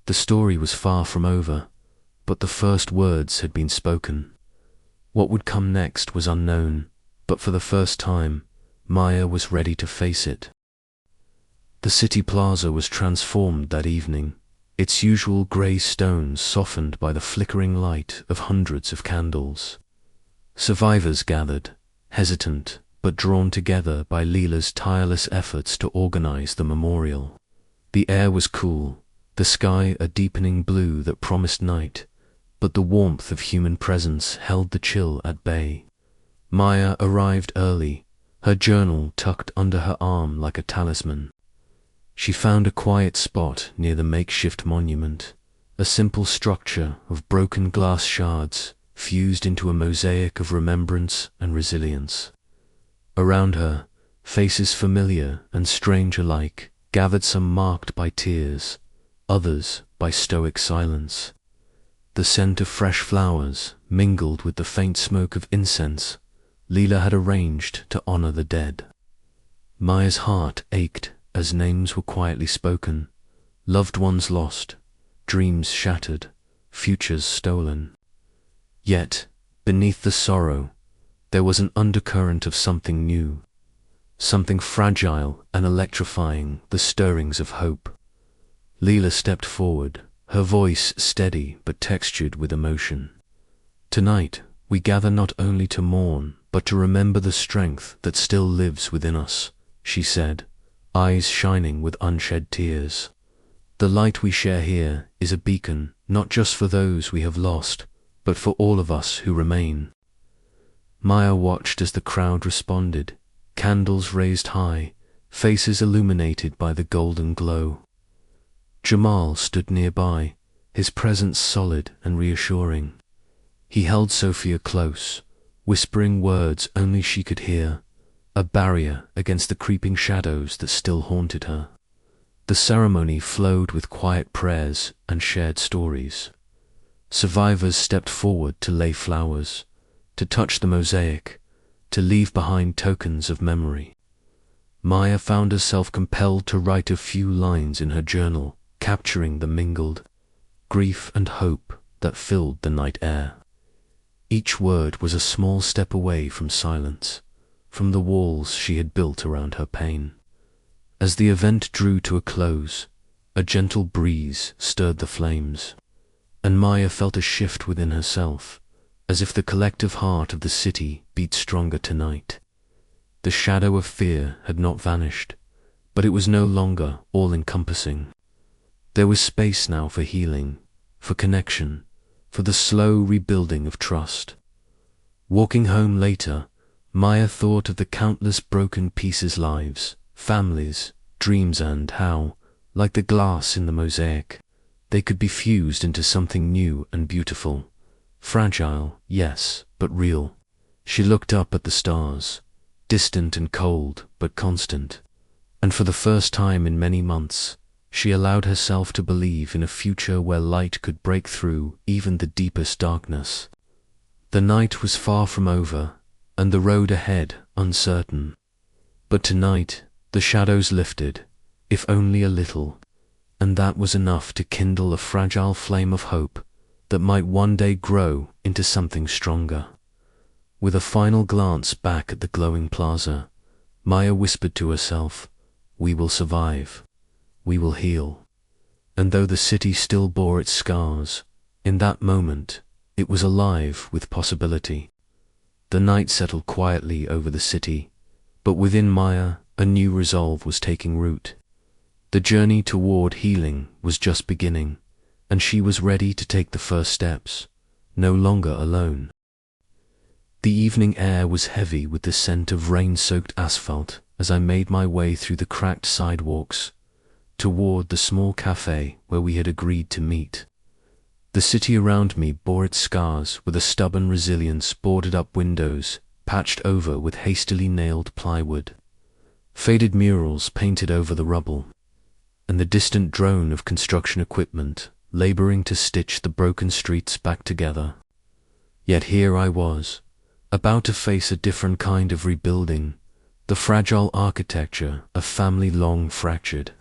The story was far from over, but the first words had been spoken. What would come next was unknown, but for the first time, Maya was ready to face it. The city plaza was transformed that evening, its usual grey stones softened by the flickering light of hundreds of candles. Survivors gathered, hesitant but drawn together by Leela's tireless efforts to organize the memorial. The air was cool, the sky a deepening blue that promised night, but the warmth of human presence held the chill at bay. Maya arrived early, her journal tucked under her arm like a talisman. She found a quiet spot near the makeshift monument, a simple structure of broken glass shards fused into a mosaic of remembrance and resilience. Around her, faces familiar and strange alike gathered, some marked by tears, others by stoic silence. The scent of fresh flowers mingled with the faint smoke of incense Leela had arranged to honor the dead. Maya's heart ached as names were quietly spoken, loved ones lost, dreams shattered, futures stolen. Yet, beneath the sorrow, there was an undercurrent of something new, something fragile and electrifying, the stirrings of hope. Leela stepped forward, her voice steady but textured with emotion. Tonight, we gather not only to mourn, but to remember the strength that still lives within us, she said, eyes shining with unshed tears. The light we share here is a beacon, not just for those we have lost, but for all of us who remain. Maya watched as the crowd responded, candles raised high, faces illuminated by the golden glow. Jamal stood nearby, his presence solid and reassuring. He held Sophia close, whispering words only she could hear, a barrier against the creeping shadows that still haunted her. The ceremony flowed with quiet prayers and shared stories. Survivors stepped forward to lay flowers, to touch the mosaic, to leave behind tokens of memory. Maya found herself compelled to write a few lines in her journal, capturing the mingled grief and hope that filled the night air. Each word was a small step away from silence, from the walls she had built around her pain. As the event drew to a close, a gentle breeze stirred the flames, and Maya felt a shift within herself, as if the collective heart of the city beat stronger tonight. The shadow of fear had not vanished, but it was no longer all-encompassing. There was space now for healing, for connection, for the slow rebuilding of trust. Walking home later, Maya thought of the countless broken pieces, lives, families, dreams, and how, like the glass in the mosaic, they could be fused into something new and beautiful. Fragile, yes, but real. She looked up at the stars, distant and cold, but constant, and for the first time in many months, she allowed herself to believe in a future where light could break through even the deepest darkness. The night was far from over, and the road ahead uncertain. But tonight, the shadows lifted, if only a little, and that was enough to kindle a fragile flame of hope that might one day grow into something stronger. With a final glance back at the glowing plaza, Maya whispered to herself, "We will survive. We will heal." And though the city still bore its scars, in that moment it was alive with possibility. The night settled quietly over the city, but within Maya a new resolve was taking root. The journey toward healing was just beginning, and she was ready to take the first steps, no longer alone. The evening air was heavy with the scent of rain-soaked asphalt as I made my way through the cracked sidewalks toward the small cafe where we had agreed to meet. The city around me bore its scars with a stubborn resilience, boarded-up windows patched over with hastily nailed plywood, faded murals painted over the rubble, and the distant drone of construction equipment laboring to stitch the broken streets back together. Yet here I was, about to face a different kind of rebuilding, the fragile architecture of family long fractured.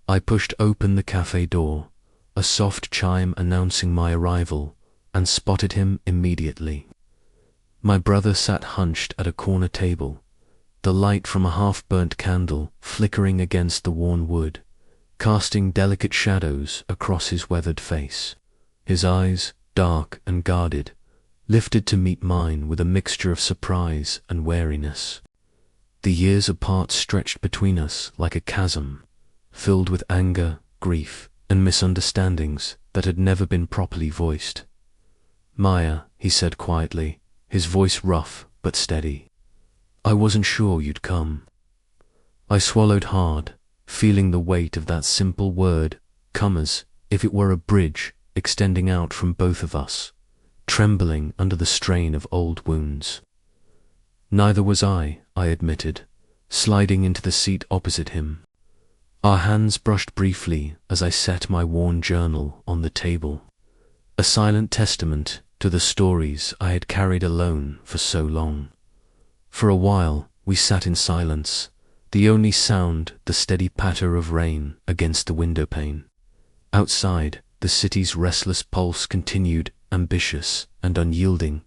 I pushed open the cafe door, a soft chime announcing my arrival, and spotted him immediately. My brother sat hunched at a corner table, the light from a half-burnt candle flickering against the worn wood, casting delicate shadows across his weathered face. His eyes, dark and guarded, lifted to meet mine with a mixture of surprise and wariness. The years apart stretched between us like a chasm, filled with anger, grief, and misunderstandings that had never been properly voiced. "Maya," he said quietly, his voice rough but steady, "I wasn't sure you'd come." I swallowed hard, feeling the weight of that simple word come as if it were a bridge extending out from both of us, trembling under the strain of old wounds. "Neither was I," I admitted, sliding into the seat opposite him. Our hands brushed briefly as I set my worn journal on the table, a silent testament to the stories I had carried alone for so long. For a while we sat in silence, the only sound the steady patter of rain against the windowpane. Outside, the city's restless pulse continued, ambitious and unyielding,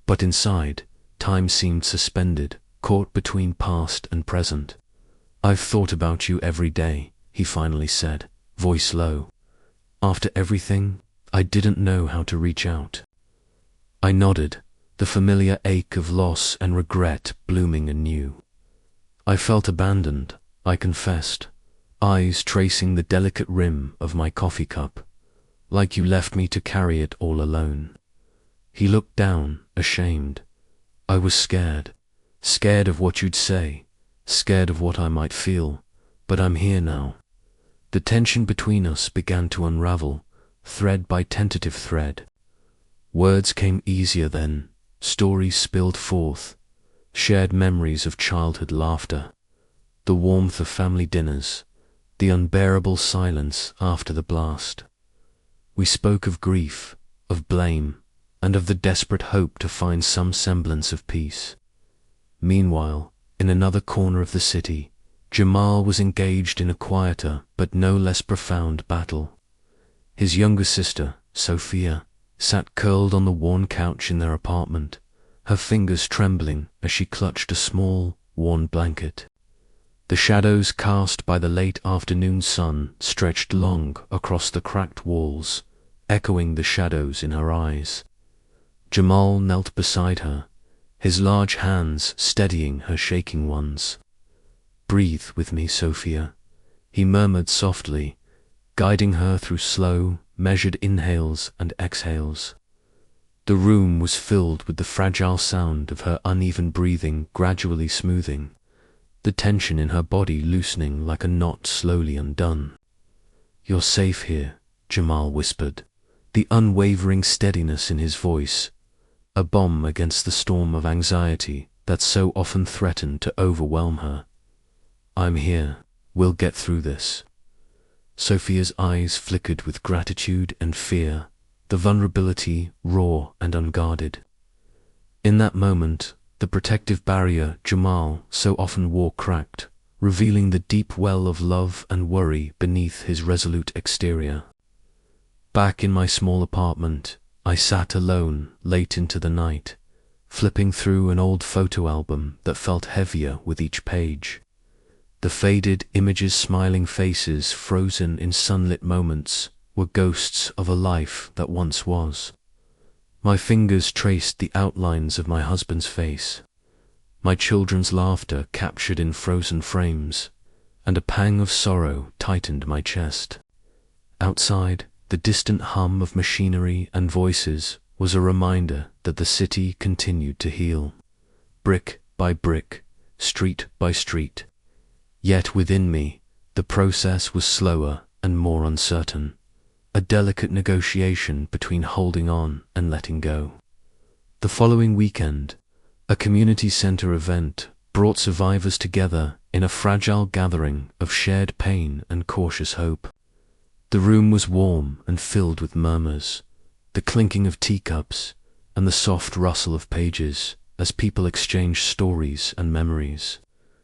but inside, time seemed suspended, caught between past and present. "I've thought about you every day," he finally said, voice low. "After everything, I didn't know how to reach out." I nodded, the familiar ache of loss and regret blooming anew. "I felt abandoned," I confessed, eyes tracing the delicate rim of my coffee cup, "like you left me to carry it all alone." He looked down, ashamed. "I was scared of what you'd say, scared of what I might feel, but I'm here now." The tension between us began to unravel, thread by tentative thread. Words came easier then, stories spilled forth, shared memories of childhood laughter, the warmth of family dinners, the unbearable silence after the blast. We spoke of grief, of blame, and of the desperate hope to find some semblance of peace. Meanwhile, in another corner of the city, Jamal was engaged in a quieter but no less profound battle. His younger sister, Sophia, sat curled on the worn couch in their apartment, her fingers trembling as she clutched a small, worn blanket. The shadows cast by the late afternoon sun stretched long across the cracked walls, echoing the shadows in her eyes. Jamal knelt beside her, his large hands steadying her shaking ones. "Breathe with me, Sophia," he murmured softly, guiding her through slow, measured inhales and exhales. The room was filled with the fragile sound of her uneven breathing gradually smoothing, the tension in her body loosening like a knot slowly undone. "You're safe here," Jamal whispered, the unwavering steadiness in his voice, a bomb against the storm of anxiety that so often threatened to overwhelm her. "I'm here. We'll get through this." Sophia's eyes flickered with gratitude and fear, the vulnerability raw and unguarded. In that moment, the protective barrier Jamal so often wore cracked, revealing the deep well of love and worry beneath his resolute exterior. Back in my small apartment, I sat alone late into the night, flipping through an old photo album that felt heavier with each page. The faded images' smiling faces frozen in sunlit moments were ghosts of a life that once was. My fingers traced the outlines of my husband's face, my children's laughter captured in frozen frames, and a pang of sorrow tightened my chest. Outside, the distant hum of machinery and voices was a reminder that the city continued to heal, brick by brick, street by street. Yet within me, the process was slower and more uncertain, a delicate negotiation between holding on and letting go. The following weekend, a community center event brought survivors together in a fragile gathering of shared pain and cautious hope. The room was warm and filled with murmurs, the clinking of teacups, and the soft rustle of pages as people exchanged stories and memories.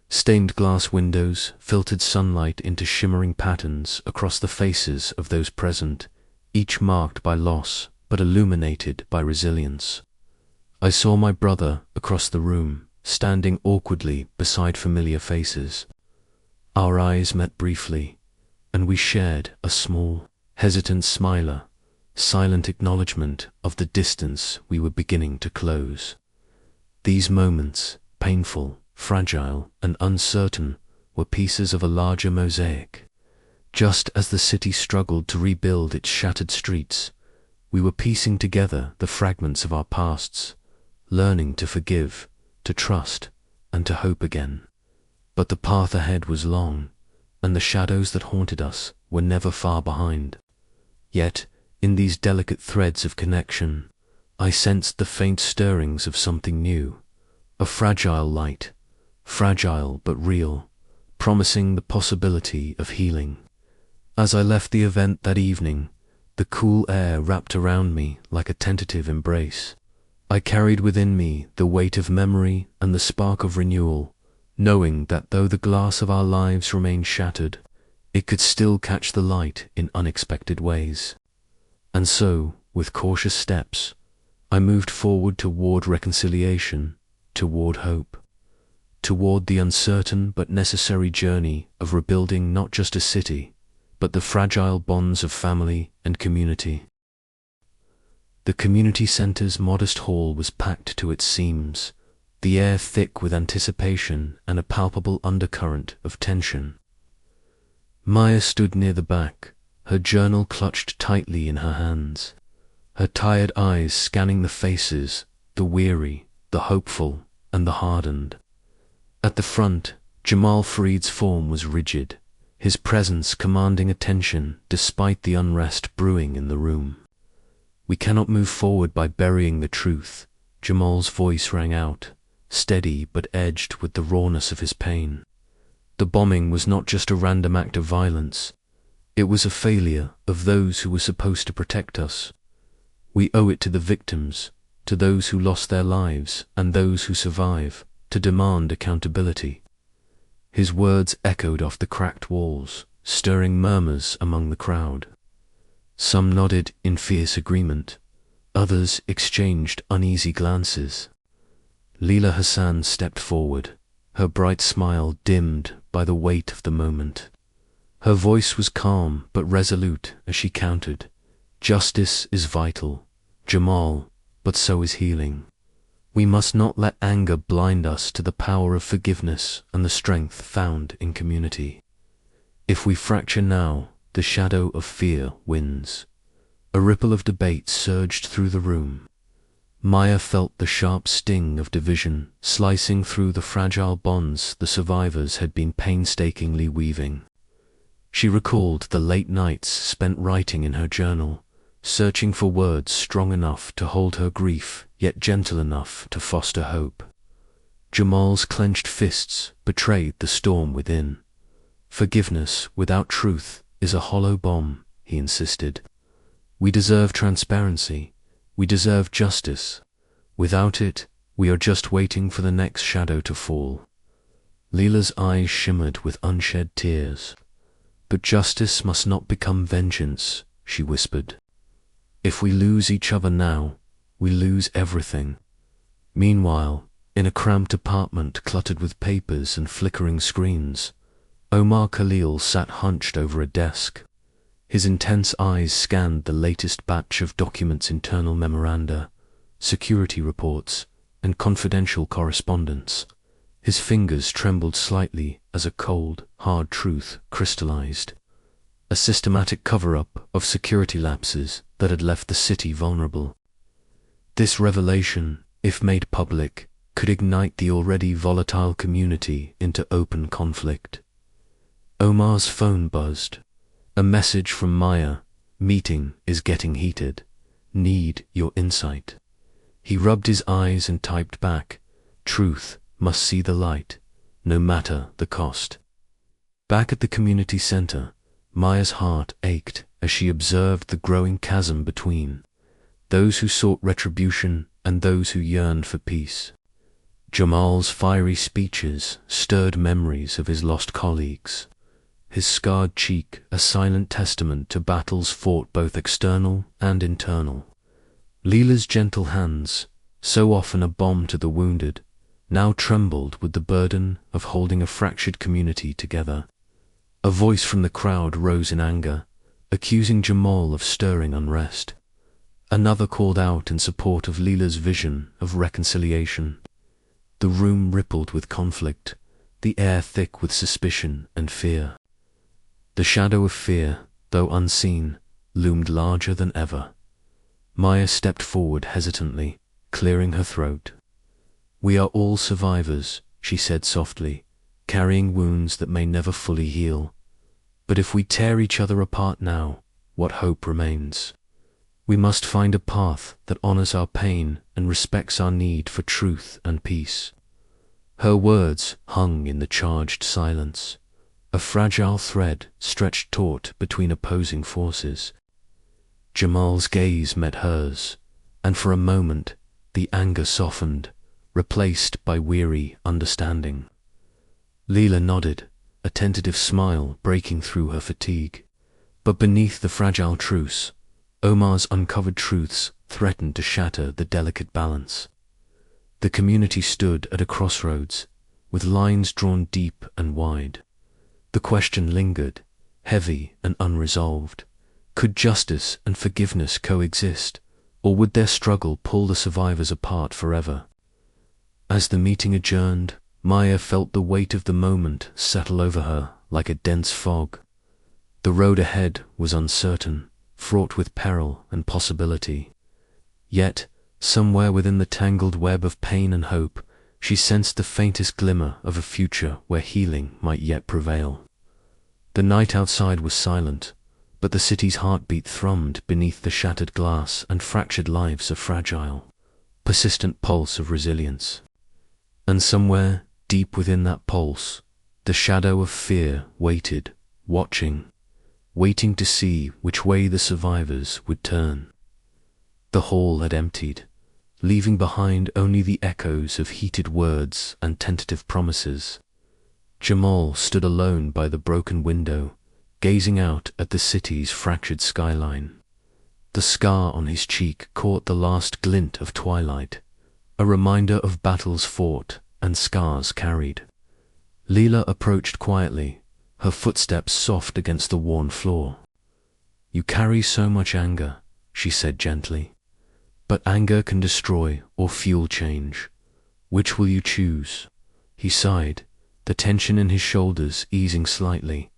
Stained glass windows filtered sunlight into shimmering patterns across the faces of those present, each marked by loss but illuminated by resilience. I saw my brother across the room, standing awkwardly beside familiar faces. Our eyes met briefly, and we shared a small, hesitant smiler, silent acknowledgement of the distance we were beginning to close. These moments, painful, fragile, and uncertain, were pieces of a larger mosaic. Just as the city struggled to rebuild its shattered streets, we were piecing together the fragments of our pasts, learning to forgive, to trust, and to hope again. But the path ahead was long, and the shadows that haunted us were never far behind. Yet, in these delicate threads of connection, I sensed the faint stirrings of something new, a fragile light, fragile but real, promising the possibility of healing. As I left the event that evening, the cool air wrapped around me like a tentative embrace. I carried within me the weight of memory and the spark of renewal, knowing that though the glass of our lives remained shattered, it could still catch the light in unexpected ways. And so, with cautious steps, I moved forward toward reconciliation, toward hope, toward the uncertain but necessary journey of rebuilding not just a city, but the fragile bonds of family and community. The community center's modest hall was packed to its seams, the air thick with anticipation and a palpable undercurrent of tension. Maya stood near the back, her journal clutched tightly in her hands, her tired eyes scanning the faces, the weary, the hopeful, and the hardened. At the front, Jamal Fareed's form was rigid, his presence commanding attention despite the unrest brewing in the room. "We cannot move forward by burying the truth," Jamal's voice rang out, steady but edged with the rawness of his pain. The bombing was not just a random act of violence, it was a failure of those who were supposed to protect us. We owe it to the victims, to those who lost their lives and those who survive, to demand accountability. His words echoed off the cracked walls, stirring murmurs among the crowd. Some nodded in fierce agreement, others exchanged uneasy glances. Leila Hassan stepped forward, her bright smile dimmed by the weight of the moment. Her voice was calm but resolute as she countered, "Justice is vital, Jamal, but so is healing. We must not let anger blind us to the power of forgiveness and the strength found in community. If we fracture now, the shadow of fear wins." A ripple of debate surged through the room. Maya felt the sharp sting of division slicing through the fragile bonds the survivors had been painstakingly weaving. She recalled the late nights spent writing in her journal, searching for words strong enough to hold her grief, yet gentle enough to foster hope. Jamal's clenched fists betrayed the storm within. "Forgiveness without truth is a hollow bomb," he insisted. "We deserve transparency. We deserve justice. Without it, we are just waiting for the next shadow to fall." Leila's eyes shimmered with unshed tears. "But justice must not become vengeance," she whispered. "If we lose each other now, we lose everything." Meanwhile, in a cramped apartment cluttered with papers and flickering screens, Omar Khalil sat hunched over a desk. His intense eyes scanned the latest batch of documents, internal memoranda, security reports, and confidential correspondence. His fingers trembled slightly as a cold, hard truth crystallized. A systematic cover-up of security lapses that had left the city vulnerable. This revelation, if made public, could ignite the already volatile community into open conflict. Omar's phone buzzed. A message from Maya: "Meeting is getting heated. Need your insight." He rubbed his eyes and typed back, "Truth must see the light, no matter the cost." Back at the community center, Maya's heart ached as she observed the growing chasm between those who sought retribution and those who yearned for peace. Jamal's fiery speeches stirred memories of his lost colleagues, his scarred cheek a silent testament to battles fought both external and internal. Leela's gentle hands, so often a balm to the wounded, now trembled with the burden of holding a fractured community together. A voice from the crowd rose in anger, accusing Jamal of stirring unrest. Another called out in support of Leela's vision of reconciliation. The room rippled with conflict, the air thick with suspicion and fear. The shadow of fear, though unseen, loomed larger than ever. Maya stepped forward hesitantly, clearing her throat. "We are all survivors," she said softly, "carrying wounds that may never fully heal. But if we tear each other apart now, what hope remains? We must find a path that honors our pain and respects our need for truth and peace." Her words hung in the charged silence, a fragile thread stretched taut between opposing forces. Jamal's gaze met hers, and for a moment the anger softened, replaced by weary understanding. Leela nodded, a tentative smile breaking through her fatigue. But beneath the fragile truce, Omar's uncovered truths threatened to shatter the delicate balance. The community stood at a crossroads, with lines drawn deep and wide. The question lingered, heavy and unresolved. Could justice and forgiveness coexist, or would their struggle pull the survivors apart forever? As the meeting adjourned, Maya felt the weight of the moment settle over her like a dense fog. The road ahead was uncertain, fraught with peril and possibility. Yet, somewhere within the tangled web of pain and hope, she sensed the faintest glimmer of a future where healing might yet prevail. The night outside was silent, but the city's heartbeat thrummed beneath the shattered glass and fractured lives of fragile, persistent pulse of resilience. And somewhere, deep within that pulse, the shadow of fear waited, watching to see which way the survivors would turn. The hall had emptied, leaving behind only the echoes of heated words and tentative promises. Jamal stood alone by the broken window, gazing out at the city's fractured skyline. The scar on his cheek caught the last glint of twilight, a reminder of battles fought and scars carried. Leela approached quietly, her footsteps soft against the worn floor. "You carry so much anger," she said gently. "But anger can destroy or fuel change. Which will you choose?" He sighed, the tension in his shoulders easing slightly.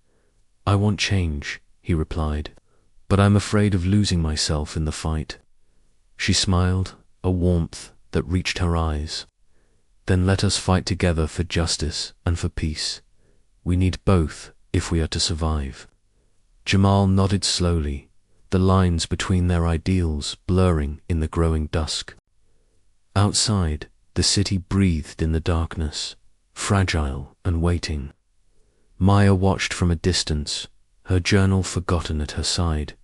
"I want change," he replied, "but I'm afraid of losing myself in the fight." She smiled, a warmth that reached her eyes. "Then let us fight together for justice and for peace. We need both if we are to survive." Jamal nodded slowly, the lines between their ideals blurring in the growing dusk. Outside, the city breathed in the darkness, fragile and waiting. Maya watched from a distance, her journal forgotten at her side.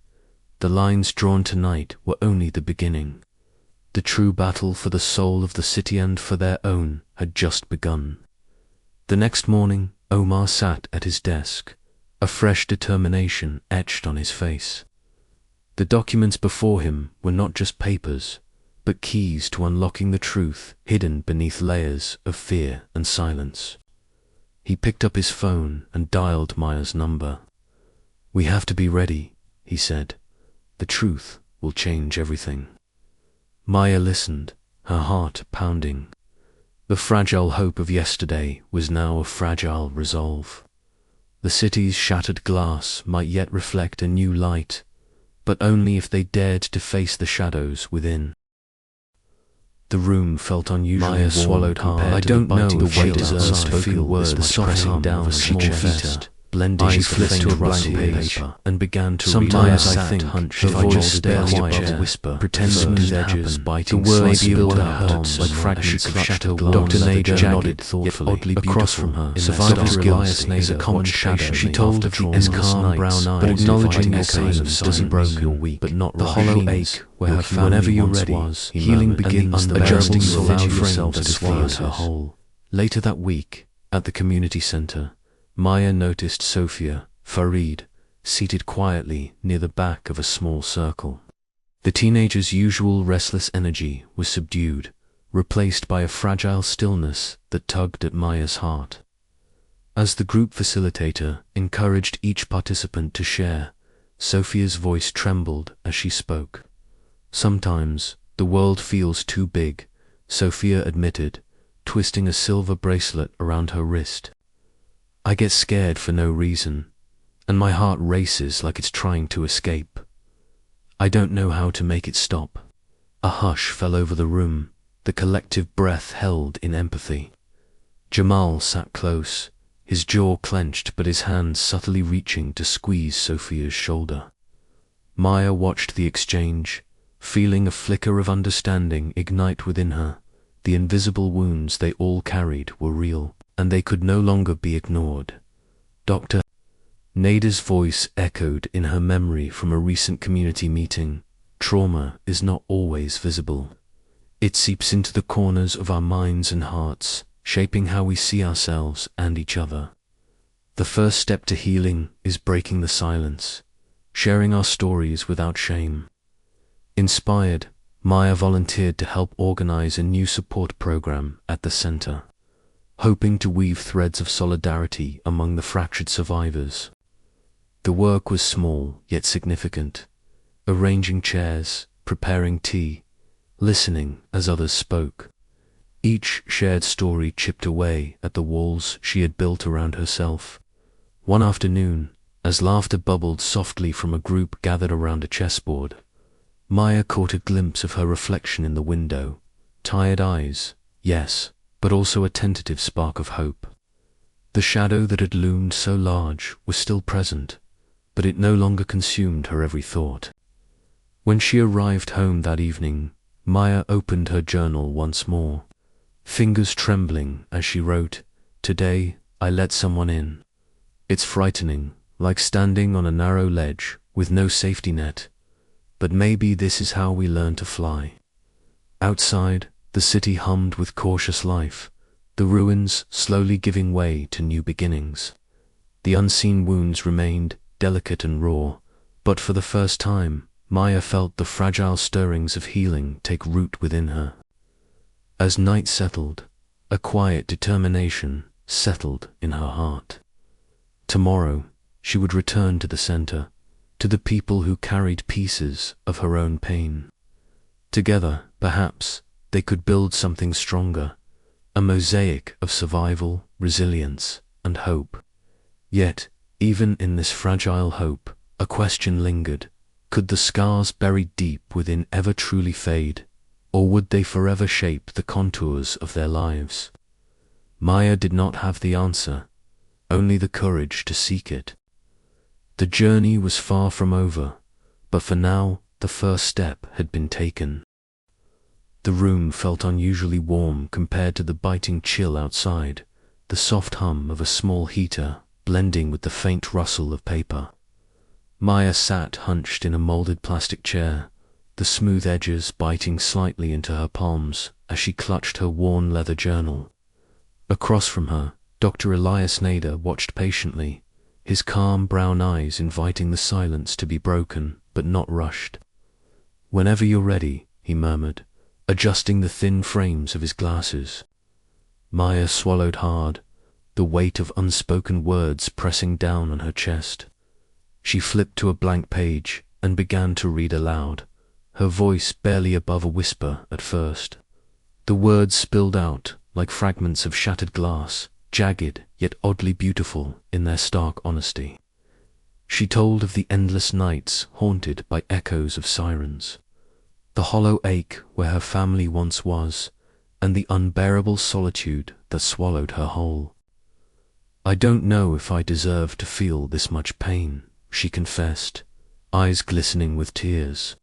The lines drawn tonight were only the beginning. The true battle for the soul of the city and for their own had just begun. The next morning, Omar sat at his desk, a fresh determination etched on his face. The documents before him were not just papers, but keys to unlocking the truth hidden beneath layers of fear and silence. He picked up his phone and dialed Maya's number. "We have to be ready," he said. "The truth will change everything." Maya listened, her heart pounding. The fragile hope of yesterday was now a fragile resolve. The city's shattered glass might yet reflect a new light, but only if they dared to face the shadows within. The room felt unusually Maya warm swallowed hard. I don't know if the she weight deserves to outside feel words the soft pressing hum down of a on small her heater chest. blending. She flipped to a blank page and began to read. Sometimes I think her voice barely above a whisper, pretending to edges, biting the words spilled out like fragments of shattered glass. Dr. Nader nodded thoughtfully. Across from her, Survivor Elias Nader, a common shadow. She told of the endless calm brown eyes, but acknowledging your silence doesn't break your weak, but not the hollow ache where her family once was. Healing begins, adjusting you allow yourself to feel her whole. Later that week, at the community center, Maya noticed Sophia, Farid, seated quietly near the back of a small circle. The teenager's usual restless energy was subdued, replaced by a fragile stillness that tugged at Maya's heart. As the group facilitator encouraged each participant to share, Sophia's voice trembled as she spoke. Sometimes the world feels too big, Sophia admitted, twisting a silver bracelet around her wrist. I get scared for no reason, and my heart races like it's trying to escape. I don't know how to make it stop. A hush fell over the room, the collective breath held in empathy. Jamal sat close, his jaw clenched but his hand subtly reaching to squeeze Sophia's shoulder. Maya watched the exchange, feeling a flicker of understanding ignite within her. The invisible wounds they all carried were real, and they could no longer be ignored. Dr. Nader's voice echoed in her memory from a recent community meeting. Trauma is not always visible. It seeps into the corners of our minds and hearts, shaping how we see ourselves and each other. The first step to healing is breaking the silence, sharing our stories without shame. Inspired, Maya volunteered to help organize a new support program at the center, hoping to weave threads of solidarity among the fractured survivors. The work was small yet significant, arranging chairs, preparing tea, listening as others spoke. Each shared story chipped away at the walls she had built around herself. One afternoon, as laughter bubbled softly from a group gathered around a chessboard, Maya caught a glimpse of her reflection in the window. Tired eyes, yes, but also a tentative spark of hope. The shadow that had loomed so large was still present, but it no longer consumed her every thought. When she arrived home that evening, Maya opened her journal once more, fingers trembling as she wrote, "Today, I let someone in. It's frightening, like standing on a narrow ledge with no safety net. But maybe this is how we learn to fly." Outside, the city hummed with cautious life, the ruins slowly giving way to new beginnings. The unseen wounds remained delicate and raw, but for the first time, Maya felt the fragile stirrings of healing take root within her. As night settled, a quiet determination settled in her heart. Tomorrow, she would return to the center, to the people who carried pieces of her own pain. Together, perhaps, they could build something stronger, a mosaic of survival, resilience, and hope. Yet, even in this fragile hope, a question lingered. Could the scars buried deep within ever truly fade, or would they forever shape the contours of their lives? Maya did not have the answer, only the courage to seek it. The journey was far from over, but for now the first step had been taken. The room felt unusually warm compared to the biting chill outside, the soft hum of a small heater blending with the faint rustle of paper. Maya sat hunched in a molded plastic chair, the smooth edges biting slightly into her palms as she clutched her worn leather journal. Across from her, Dr. Elias Nader watched patiently, his calm brown eyes inviting the silence to be broken but not rushed. "Whenever you're ready," he murmured, adjusting the thin frames of his glasses. Maya swallowed hard, the weight of unspoken words pressing down on her chest. She flipped to a blank page and began to read aloud, her voice barely above a whisper at first. The words spilled out like fragments of shattered glass, jagged yet oddly beautiful in their stark honesty. She told of the endless nights haunted by echoes of sirens, the hollow ache where her family once was, and the unbearable solitude that swallowed her whole. I don't know if I deserve to feel this much pain, she confessed, eyes glistening with tears.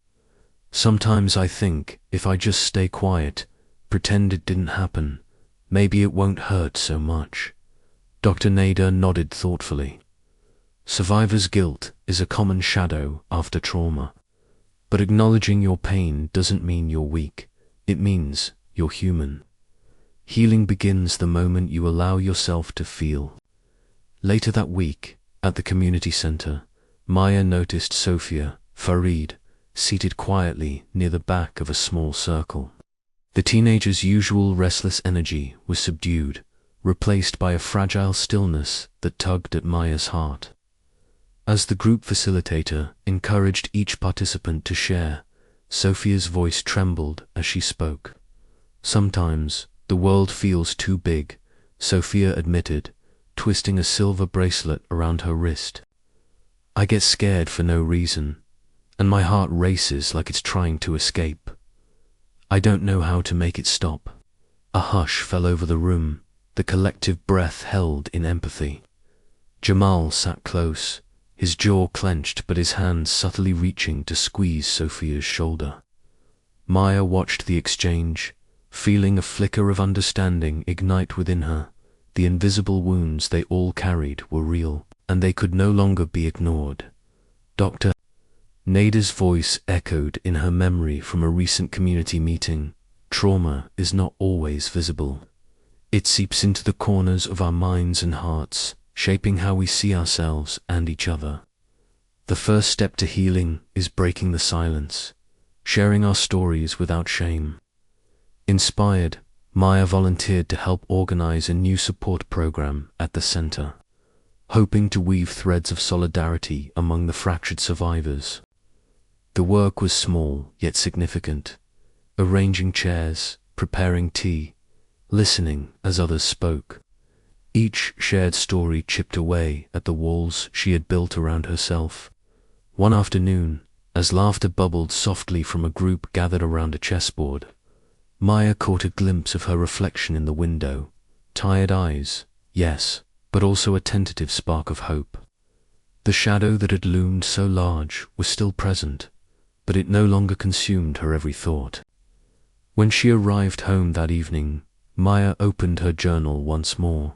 Sometimes I think if I just stay quiet, pretend it didn't happen, maybe it won't hurt so much. Dr. Nader nodded thoughtfully. Survivor's guilt is a common shadow after trauma. But acknowledging your pain doesn't mean you're weak. It means you're human. Healing begins the moment you allow yourself to feel. Later that week, at the community center, Maya noticed Sophia, Farid, seated quietly near the back of a small circle. The teenager's usual restless energy was subdued, replaced by a fragile stillness that tugged at Maya's heart. As the group facilitator encouraged each participant to share, Sophia's voice trembled as she spoke. Sometimes the world feels too big, Sophia admitted, twisting a silver bracelet around her wrist. I get scared for no reason, and my heart races like it's trying to escape. I don't know how to make it stop. A hush fell over the room, the collective breath held in empathy. Jamal sat close, his jaw clenched but his hands subtly reaching to squeeze Sophia's shoulder. Maya watched the exchange, feeling a flicker of understanding ignite within her. The invisible wounds they all carried were real, and they could no longer be ignored. Dr. Nader's voice echoed in her memory from a recent community meeting. Trauma is not always visible. It seeps into the corners of our minds and hearts, shaping how we see ourselves and each other. The first step to healing is breaking the silence, sharing our stories without shame. Inspired, Maya volunteered to help organize a new support program at the center, hoping to weave threads of solidarity among the fractured survivors. The work was small yet significant, arranging chairs, preparing tea, listening as others spoke. Each shared story chipped away at the walls she had built around herself. One afternoon, as laughter bubbled softly from a group gathered around a chessboard, Maya caught a glimpse of her reflection in the window. Tired eyes, yes, but also a tentative spark of hope. The shadow that had loomed so large was still present, but it no longer consumed her every thought. When she arrived home that evening, Maya opened her journal once more,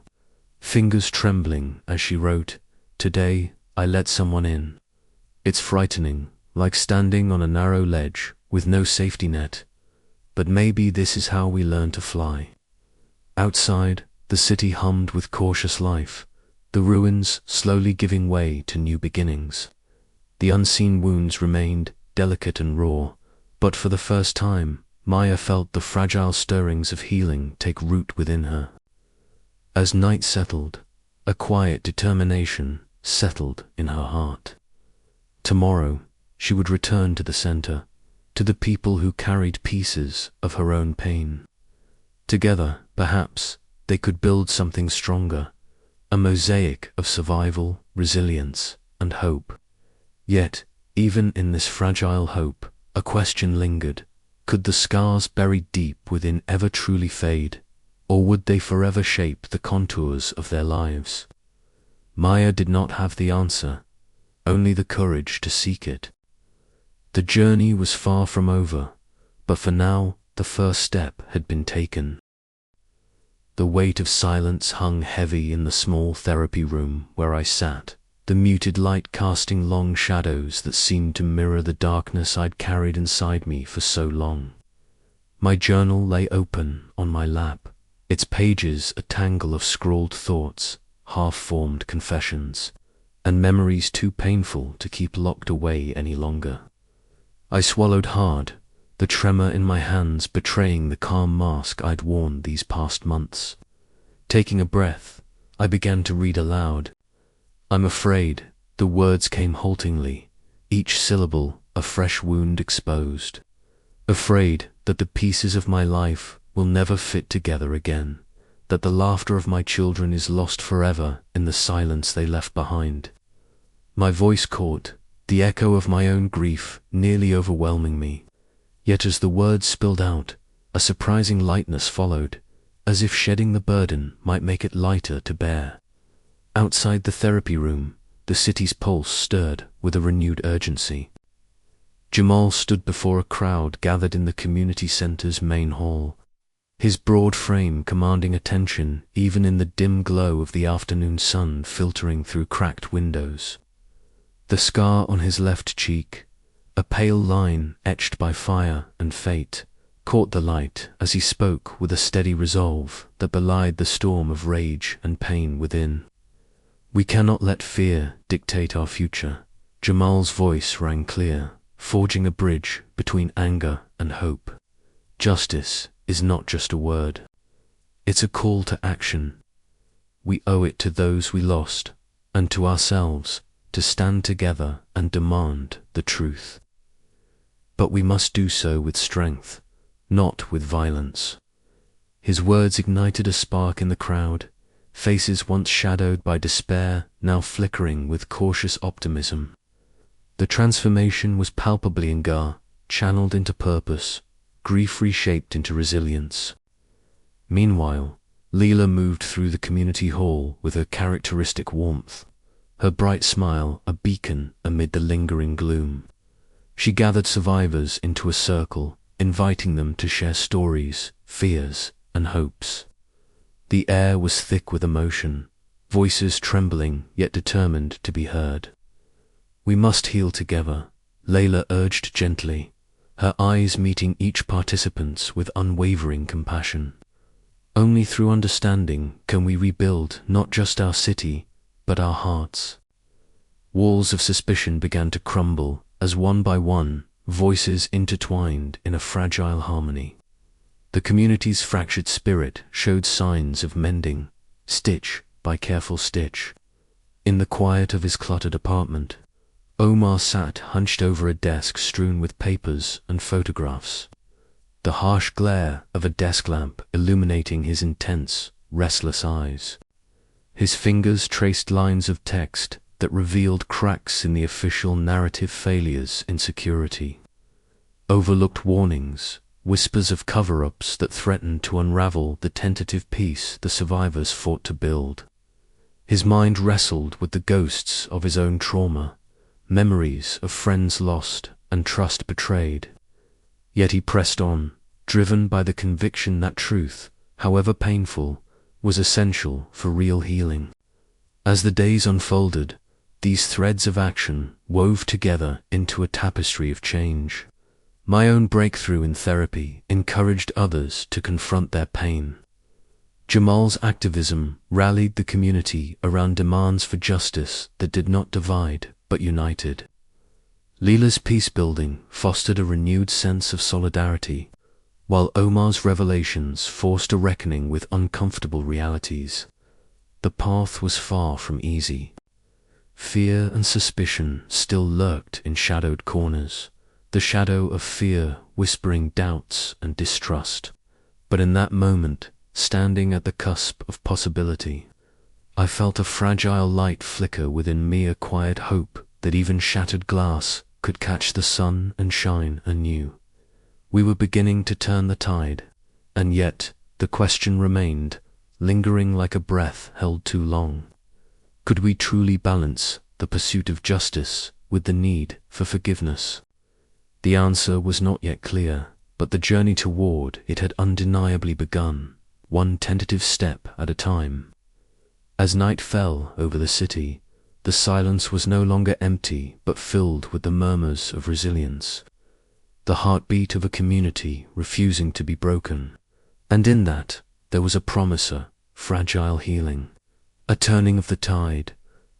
fingers trembling as she wrote, "Today, I let someone in. It's frightening, like standing on a narrow ledge with no safety net. But maybe this is how we learn to fly." Outside, the city hummed with cautious life, the ruins slowly giving way to new beginnings. The unseen wounds remained delicate and raw, but for the first time, Maya felt the fragile stirrings of healing take root within her. As night settled, a quiet determination settled in her heart. Tomorrow, she would return to the center, to the people who carried pieces of her own pain. Together, perhaps, they could build something stronger, a mosaic of survival, resilience, and hope. Yet, even in this fragile hope, a question lingered. Could the scars buried deep within ever truly fade, or would they forever shape the contours of their lives? Maya did not have the answer, only the courage to seek it. The journey was far from over, but for now the first step had been taken. The weight of silence hung heavy in the small therapy room where I sat, the muted light casting long shadows that seemed to mirror the darkness I'd carried inside me for so long. My journal lay open on my lap, its pages a tangle of scrawled thoughts, half-formed confessions, and memories too painful to keep locked away any longer. I swallowed hard, the tremor in my hands betraying the calm mask I'd worn these past months. Taking a breath, I began to read aloud. "I'm afraid," the words came haltingly, each syllable a fresh wound exposed. "Afraid that the pieces of my life will never fit together again, that the laughter of my children is lost forever in the silence they left behind." My voice caught, the echo of my own grief nearly overwhelming me. Yet as the words spilled out, a surprising lightness followed, as if shedding the burden might make it lighter to bear. Outside the therapy room, the city's pulse stirred with a renewed urgency. Jamal stood before a crowd gathered in the community center's main hall, his broad frame commanding attention even in the dim glow of the afternoon sun filtering through cracked windows. The scar on his left cheek, a pale line etched by fire and fate, caught the light as he spoke with a steady resolve that belied the storm of rage and pain within. "We cannot let fear dictate our future." Jamal's voice rang clear, forging a bridge between anger and hope. Justice is not just a word. It's a call to action. We owe it to those we lost, and to ourselves, to stand together and demand the truth. But we must do so with strength, not with violence. His words ignited a spark in the crowd, faces once shadowed by despair now flickering with cautious optimism. The transformation was palpably in Gar, channeled into purpose, grief reshaped into resilience. Meanwhile, Leela moved through the community hall with her characteristic warmth, her bright smile a beacon amid the lingering gloom. She gathered survivors into a circle, inviting them to share stories, fears, and hopes. The air was thick with emotion, voices trembling yet determined to be heard. "We must heal together," Layla urged gently, her eyes meeting each participant's with unwavering compassion. "Only through understanding can we rebuild not just our city, but our hearts." Walls of suspicion began to crumble as one by one, voices intertwined in a fragile harmony. The community's fractured spirit showed signs of mending, stitch by careful stitch. In the quiet of his cluttered apartment, Omar sat hunched over a desk strewn with papers and photographs, the harsh glare of a desk lamp illuminating his intense, restless eyes. His fingers traced lines of text that revealed cracks in the official narrative failures in security. Overlooked warnings, whispers of cover-ups that threatened to unravel the tentative peace the survivors fought to build. His mind wrestled with the ghosts of his own trauma, memories of friends lost and trust betrayed. Yet he pressed on, driven by the conviction that truth, however painful, was essential for real healing. As the days unfolded, these threads of action wove together into a tapestry of change. My own breakthrough in therapy encouraged others to confront their pain. Jamal's activism rallied the community around demands for justice that did not divide but united. Leela's peace-building fostered a renewed sense of solidarity, while Omar's revelations forced a reckoning with uncomfortable realities. The path was far from easy. Fear and suspicion still lurked in shadowed corners, the shadow of fear whispering doubts and distrust. But in that moment, standing at the cusp of possibility, I felt a fragile light flicker within me, a quiet hope that even shattered glass could catch the sun and shine anew. We were beginning to turn the tide, and yet the question remained, lingering like a breath held too long. Could we truly balance the pursuit of justice with the need for forgiveness? The answer was not yet clear, but the journey toward it had undeniably begun, one tentative step at a time. As night fell over the city, the silence was no longer empty but filled with the murmurs of resilience, the heartbeat of a community refusing to be broken. And in that, there was a promise, a fragile healing, a turning of the tide,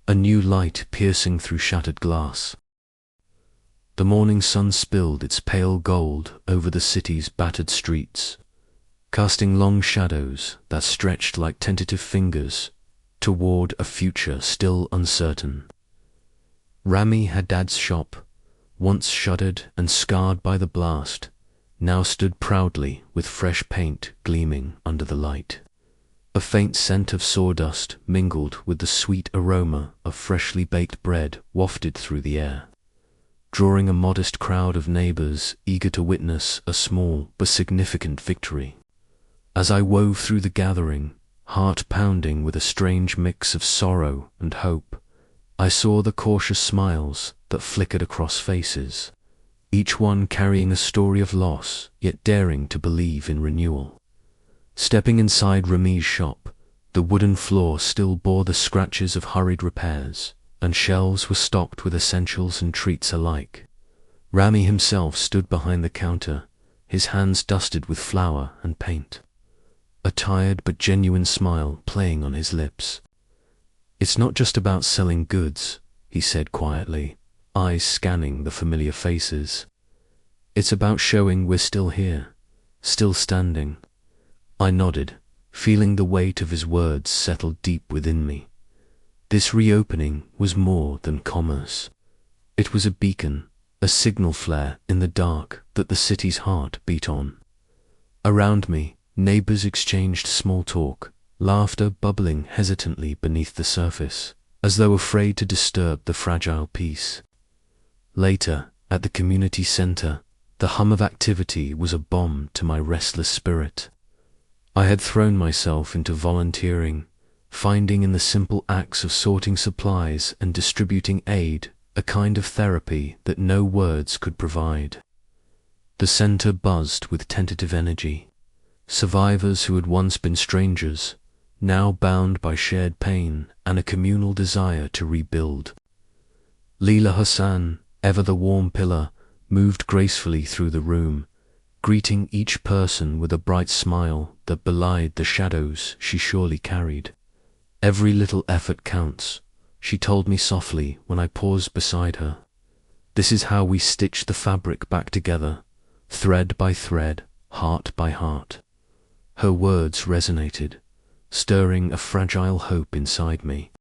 a new light piercing through shattered glass. The morning sun spilled its pale gold over the city's battered streets, casting long shadows that stretched like tentative fingers toward a future still uncertain. Rami Haddad's shop, once shuttered and scarred by the blast, now stood proudly with fresh paint gleaming under the light. A faint scent of sawdust mingled with the sweet aroma of freshly baked bread wafted through the air, drawing a modest crowd of neighbors eager to witness a small but significant victory. As I wove through the gathering, heart pounding with a strange mix of sorrow and hope. I saw the cautious smiles that flickered across faces, each one carrying a story of loss, yet daring to believe in renewal. Stepping inside Rami's shop, the wooden floor still bore the scratches of hurried repairs, and shelves were stocked with essentials and treats alike. Rami himself stood behind the counter, his hands dusted with flour and paint, a tired but genuine smile playing on his lips. "It's not just about selling goods," he said quietly, eyes scanning the familiar faces. "It's about showing we're still here, still standing." I nodded, feeling the weight of his words settle deep within me. This reopening was more than commerce. It was a beacon, a signal flare in the dark that the city's heart beat on. Around me, neighbors exchanged small talk, laughter bubbling hesitantly beneath the surface, as though afraid to disturb the fragile peace. Later, at the community center, the hum of activity was a balm to my restless spirit. I had thrown myself into volunteering, finding in the simple acts of sorting supplies and distributing aid a kind of therapy that no words could provide. The center buzzed with tentative energy. Survivors who had once been strangers, now bound by shared pain and a communal desire to rebuild. Leila Hassan, ever the warm pillar, moved gracefully through the room, greeting each person with a bright smile that belied the shadows she surely carried. "Every little effort counts," she told me softly when I paused beside her. "This is how we stitch the fabric back together, thread by thread, heart by heart." Her words resonated, stirring a fragile hope inside me.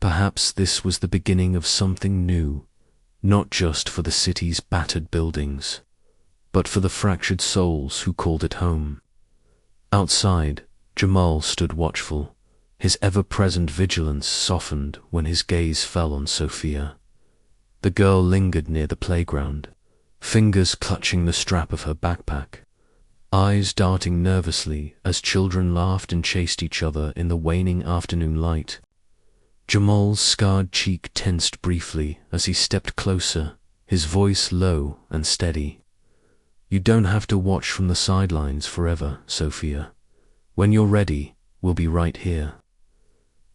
Perhaps this was the beginning of something new, not just for the city's battered buildings, but for the fractured souls who called it home. Outside, Jamal stood watchful, his ever-present vigilance softened when his gaze fell on Sophia. The girl lingered near the playground, fingers clutching the strap of her backpack, eyes darting nervously as children laughed and chased each other in the waning afternoon light. Jamal's scarred cheek tensed briefly as he stepped closer, his voice low and steady. "You don't have to watch from the sidelines forever, Sophia. When you're ready, we'll be right here."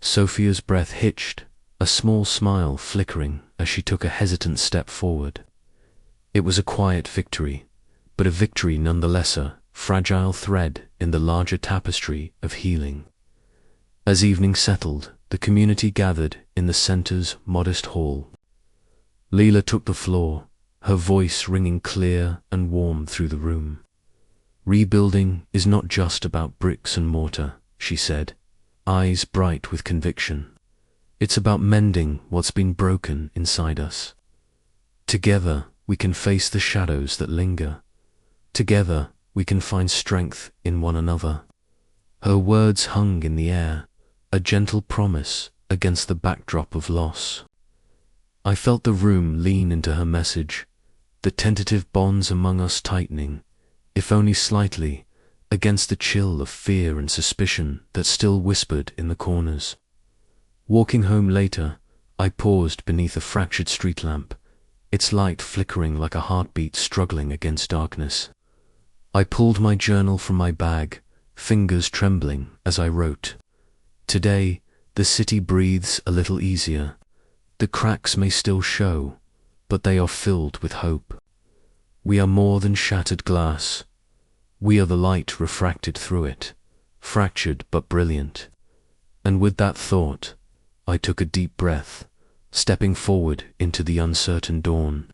Sophia's breath hitched, a small smile flickering as she took a hesitant step forward. It was a quiet victory, but a victory nonetheless, a fragile thread in the larger tapestry of healing. As evening settled, the community gathered in the center's modest hall. Leila took the floor, her voice ringing clear and warm through the room. "Rebuilding is not just about bricks and mortar," she said, eyes bright with conviction. "It's about mending what's been broken inside us. Together, we can face the shadows that linger. Together, we can find strength in one another." Her words hung in the air, a gentle promise against the backdrop of loss. I felt the room lean into her message, the tentative bonds among us tightening, if only slightly, against the chill of fear and suspicion that still whispered in the corners. Walking home later, I paused beneath a fractured street lamp, its light flickering like a heartbeat struggling against darkness. I pulled my journal from my bag, fingers trembling as I wrote. Today, the city breathes a little easier. The cracks may still show, but they are filled with hope. We are more than shattered glass. We are the light refracted through it, fractured but brilliant. And with that thought, I took a deep breath, stepping forward into the uncertain dawn.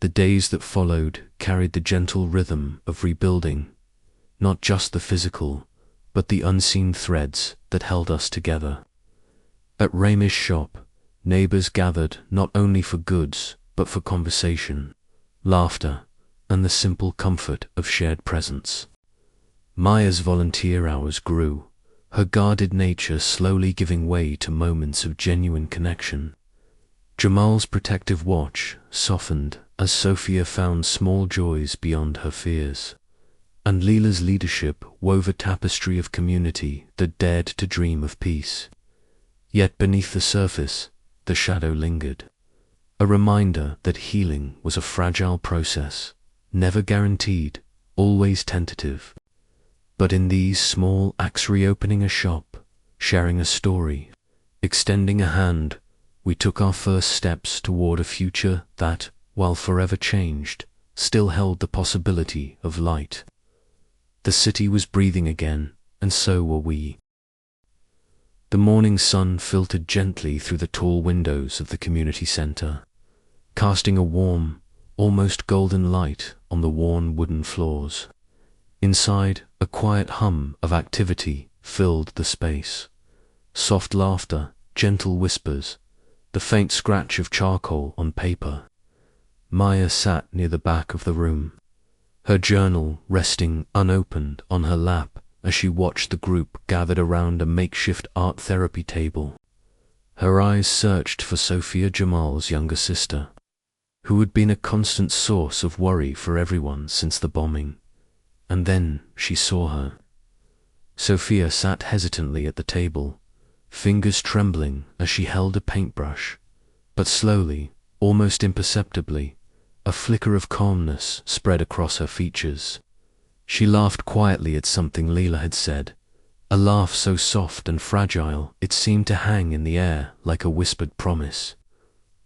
The days that followed carried the gentle rhythm of rebuilding, not just the physical, but the unseen threads that held us together. At Rami's shop, neighbors gathered not only for goods, but for conversation, laughter, and the simple comfort of shared presence. Maya's volunteer hours grew, her guarded nature slowly giving way to moments of genuine connection. Jamal's protective watch softened as Sophia found small joys beyond her fears. and Leela's leadership wove a tapestry of community that dared to dream of peace. Yet beneath the surface, the shadow lingered, a reminder that healing was a fragile process, never guaranteed, always tentative. But in these small acts, reopening a shop, sharing a story, extending a hand, we took our first steps toward a future that, while forever changed, still held the possibility of light. The city was breathing again, and so were we. The morning sun filtered gently through the tall windows of the community center, casting a warm, almost golden light on the worn wooden floors. Inside, a quiet hum of activity filled the space. Soft laughter, gentle whispers, the faint scratch of charcoal on paper. Maya sat near the back of the room, her journal resting unopened on her lap as she watched the group gathered around a makeshift art therapy table. Her eyes searched for Sophia Jamal's younger sister, who had been a constant source of worry for everyone since the bombing. And then she saw her. Sophia sat hesitantly at the table, fingers trembling as she held a paintbrush, but slowly, almost imperceptibly, a flicker of calmness spread across her features. She laughed quietly at something Leela had said, a laugh so soft and fragile it seemed to hang in the air like a whispered promise.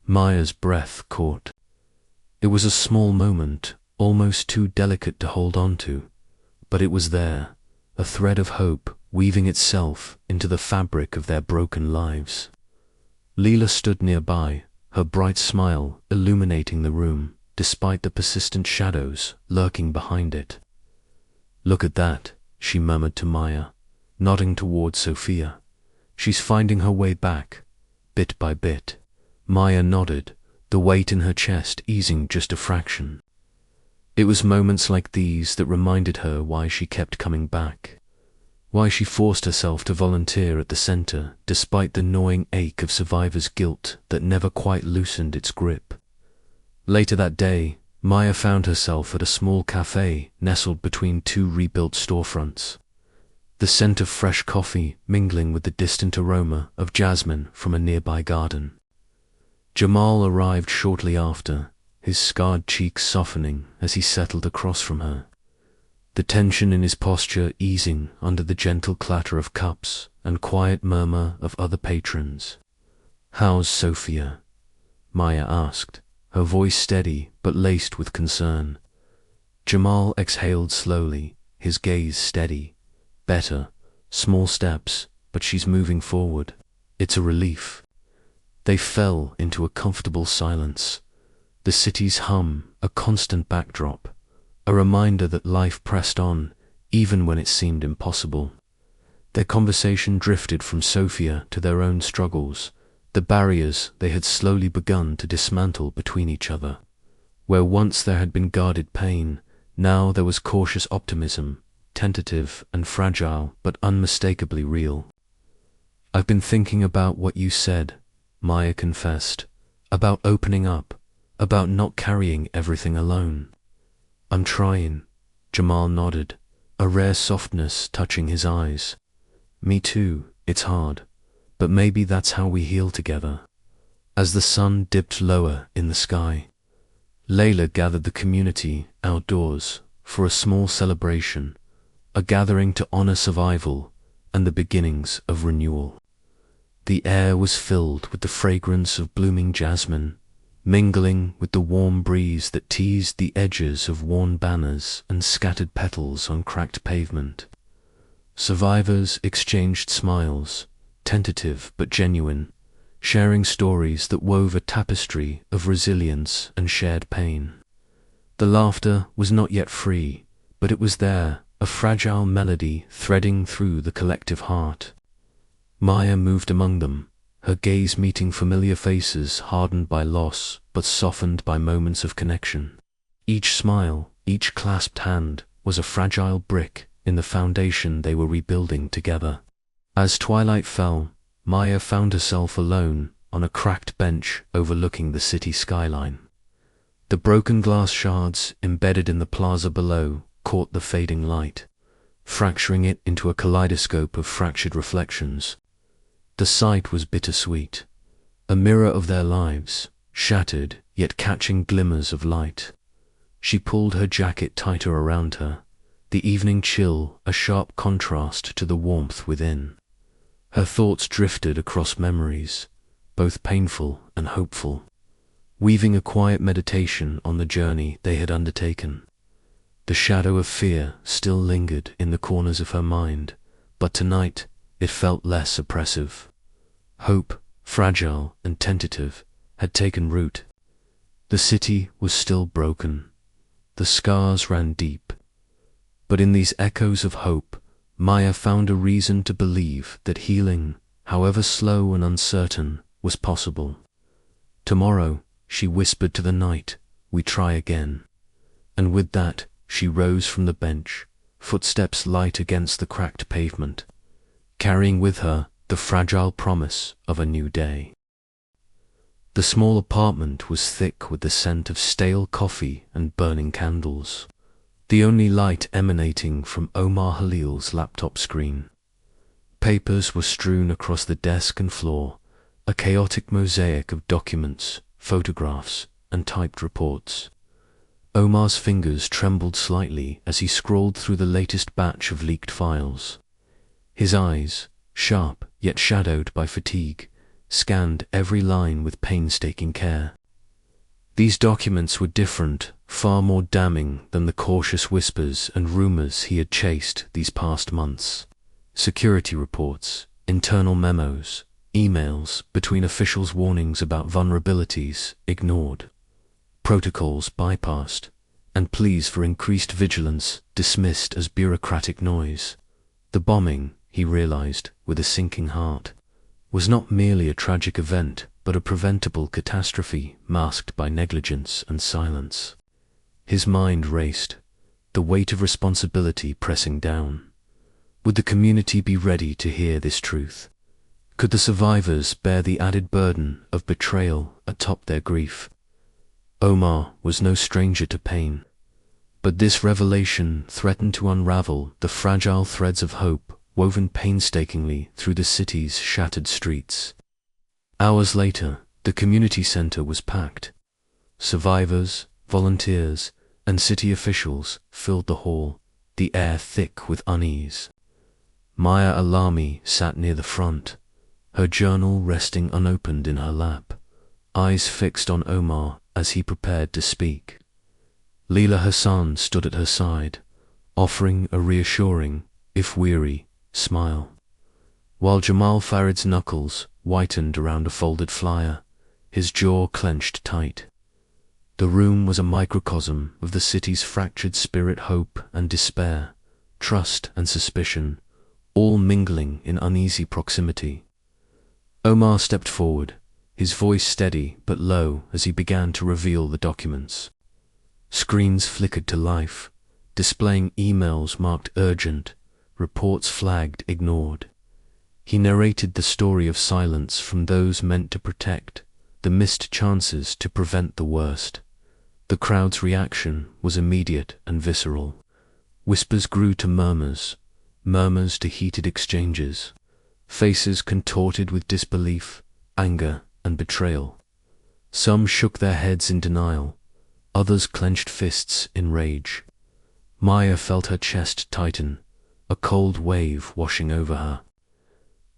Maya's breath caught. It was a small moment, almost too delicate to hold on to, but it was there, a thread of hope weaving itself into the fabric of their broken lives. Leela stood nearby, her bright smile illuminating the room, despite the persistent shadows lurking behind it. "Look at that," she murmured to Maya, nodding towards Sophia. "She's finding her way back, bit by bit." Maya nodded, the weight in her chest easing just a fraction. It was moments like these that reminded her why she kept coming back, why she forced herself to volunteer at the center despite the gnawing ache of survivor's guilt that never quite loosened its grip. Later that day, Maya found herself at a small cafe nestled between two rebuilt storefronts, the scent of fresh coffee mingling with the distant aroma of jasmine from a nearby garden. Jamal arrived shortly after, his scarred cheeks softening as he settled across from her, the tension in his posture easing under the gentle clatter of cups and quiet murmur of other patrons. "How's Sophia?" Maya asked, her voice steady but laced with concern. Jamal exhaled slowly, his gaze steady. "Better. Small steps, but she's moving forward. It's a relief." They fell into a comfortable silence, the city's hum a constant backdrop, a reminder that life pressed on even when it seemed impossible. Their conversation drifted from Sophia to their own struggles, the barriers they had slowly begun to dismantle between each other. Where once there had been guarded pain, now there was cautious optimism, tentative and fragile but unmistakably real. "I've been thinking about what you said," Maya confessed, "about opening up, about not carrying everything alone." "I'm trying," Jamal nodded, a rare softness touching his eyes. "Me too, it's hard, but maybe that's how we heal together." As the sun dipped lower in the sky, Layla gathered the community outdoors for a small celebration, a gathering to honor survival and the beginnings of renewal. The air was filled with the fragrance of blooming jasmine, mingling with the warm breeze that teased the edges of worn banners and scattered petals on cracked pavement. Survivors exchanged smiles, tentative but genuine, sharing stories that wove a tapestry of resilience and shared pain. The laughter was not yet free, but it was there, a fragile melody threading through the collective heart. Maya moved among them, her gaze meeting familiar faces hardened by loss but softened by moments of connection. Each smile, each clasped hand, was a fragile brick in the foundation they were rebuilding together. As twilight fell, Maya found herself alone on a cracked bench overlooking the city skyline. The broken glass shards embedded in the plaza below caught the fading light, fracturing it into a kaleidoscope of fractured reflections. The sight was bittersweet, a mirror of their lives, shattered yet catching glimmers of light. She pulled her jacket tighter around her, the evening chill a sharp contrast to the warmth within. Her thoughts drifted across memories, both painful and hopeful, weaving a quiet meditation on the journey they had undertaken. The shadow of fear still lingered in the corners of her mind, but tonight it felt less oppressive. Hope, fragile and tentative, had taken root. The city was still broken. The scars ran deep. But in these echoes of hope, Maya found a reason to believe that healing, however slow and uncertain, was possible. Tomorrow, she whispered to the night, we try again. And with that, she rose from the bench, footsteps light against the cracked pavement, carrying with her the fragile promise of a new day. The small apartment was thick with the scent of stale coffee and burning candles, the only light emanating from Omar Halil's laptop screen. Papers were strewn across the desk and floor, a chaotic mosaic of documents, photographs, and typed reports. Omar's fingers trembled slightly as he scrolled through the latest batch of leaked files. His eyes, sharp yet shadowed by fatigue, scanned every line with painstaking care. These documents were different, far more damning than the cautious whispers and rumors he had chased these past months. Security reports, internal memos, emails between officials' warnings about vulnerabilities ignored, protocols bypassed, and pleas for increased vigilance dismissed as bureaucratic noise. The bombing, he realized with a sinking heart, was not merely a tragic event but a preventable catastrophe masked by negligence and silence. His mind raced, the weight of responsibility pressing down. Would the community be ready to hear this truth? Could the survivors bear the added burden of betrayal atop their grief? Omar was no stranger to pain, but this revelation threatened to unravel the fragile threads of hope woven painstakingly through the city's shattered streets. Hours later, the community center was packed. Survivors, volunteers, and city officials filled the hall, the air thick with unease. Maya Alami sat near the front, her journal resting unopened in her lap, eyes fixed on Omar as he prepared to speak. Leela Hassan stood at her side, offering a reassuring, if weary, smile, while Jamal Farid's knuckles whitened around a folded flyer, his jaw clenched tight. The room was a microcosm of the city's fractured spirit, hope and despair, trust and suspicion, all mingling in uneasy proximity. Omar stepped forward, his voice steady but low as he began to reveal the documents. Screens flickered to life, displaying emails marked urgent, reports flagged ignored. He narrated the story of silence from those meant to protect, the missed chances to prevent the worst. The crowd's reaction was immediate and visceral. Whispers grew to murmurs, murmurs to heated exchanges, faces contorted with disbelief, anger, and betrayal. Some shook their heads in denial, others clenched fists in rage. Maya felt her chest tighten, a cold wave washing over her.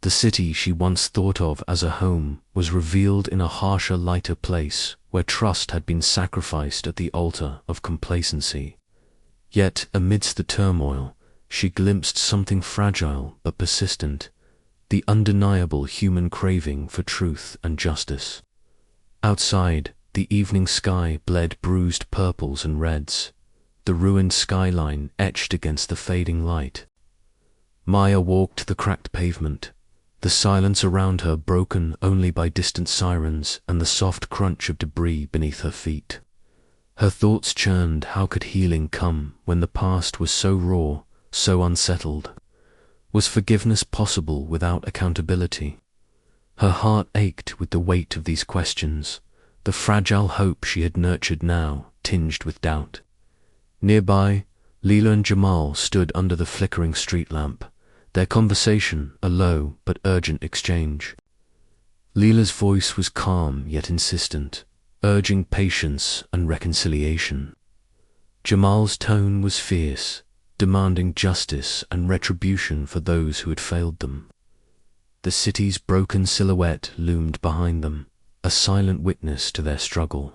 The city she once thought of as a home was revealed in a harsher, lighter place where trust had been sacrificed at the altar of complacency. Yet, amidst the turmoil, she glimpsed something fragile but persistent, the undeniable human craving for truth and justice. Outside, the evening sky bled bruised purples and reds, the ruined skyline etched against the fading light. Maya walked the cracked pavement, the silence around her broken only by distant sirens and the soft crunch of debris beneath her feet. Her thoughts churned. How could healing come when the past was so raw, so unsettled? Was forgiveness possible without accountability? Her heart ached with the weight of these questions, the fragile hope she had nurtured now tinged with doubt. Nearby, Leela and Jamal stood under the flickering street lamp, their conversation a low but urgent exchange. Leela's voice was calm yet insistent, urging patience and reconciliation. Jamal's tone was fierce, demanding justice and retribution for those who had failed them. The city's broken silhouette loomed behind them, a silent witness to their struggle.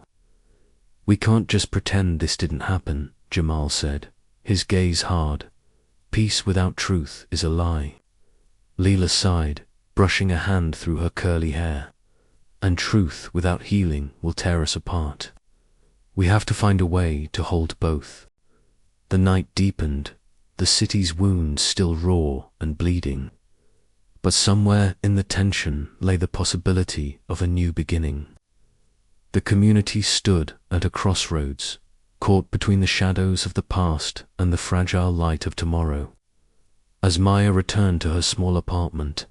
"We can't just pretend this didn't happen," Jamal said, his gaze hard. "Peace without truth is a lie." Leela sighed, brushing a hand through her curly hair. "And truth without healing will tear us apart. We have to find a way to hold both." The night deepened, the city's wounds still raw and bleeding. But somewhere in the tension lay the possibility of a new beginning. The community stood at a crossroads, caught between the shadows of the past and the fragile light of tomorrow. As Maya returned to her small apartment,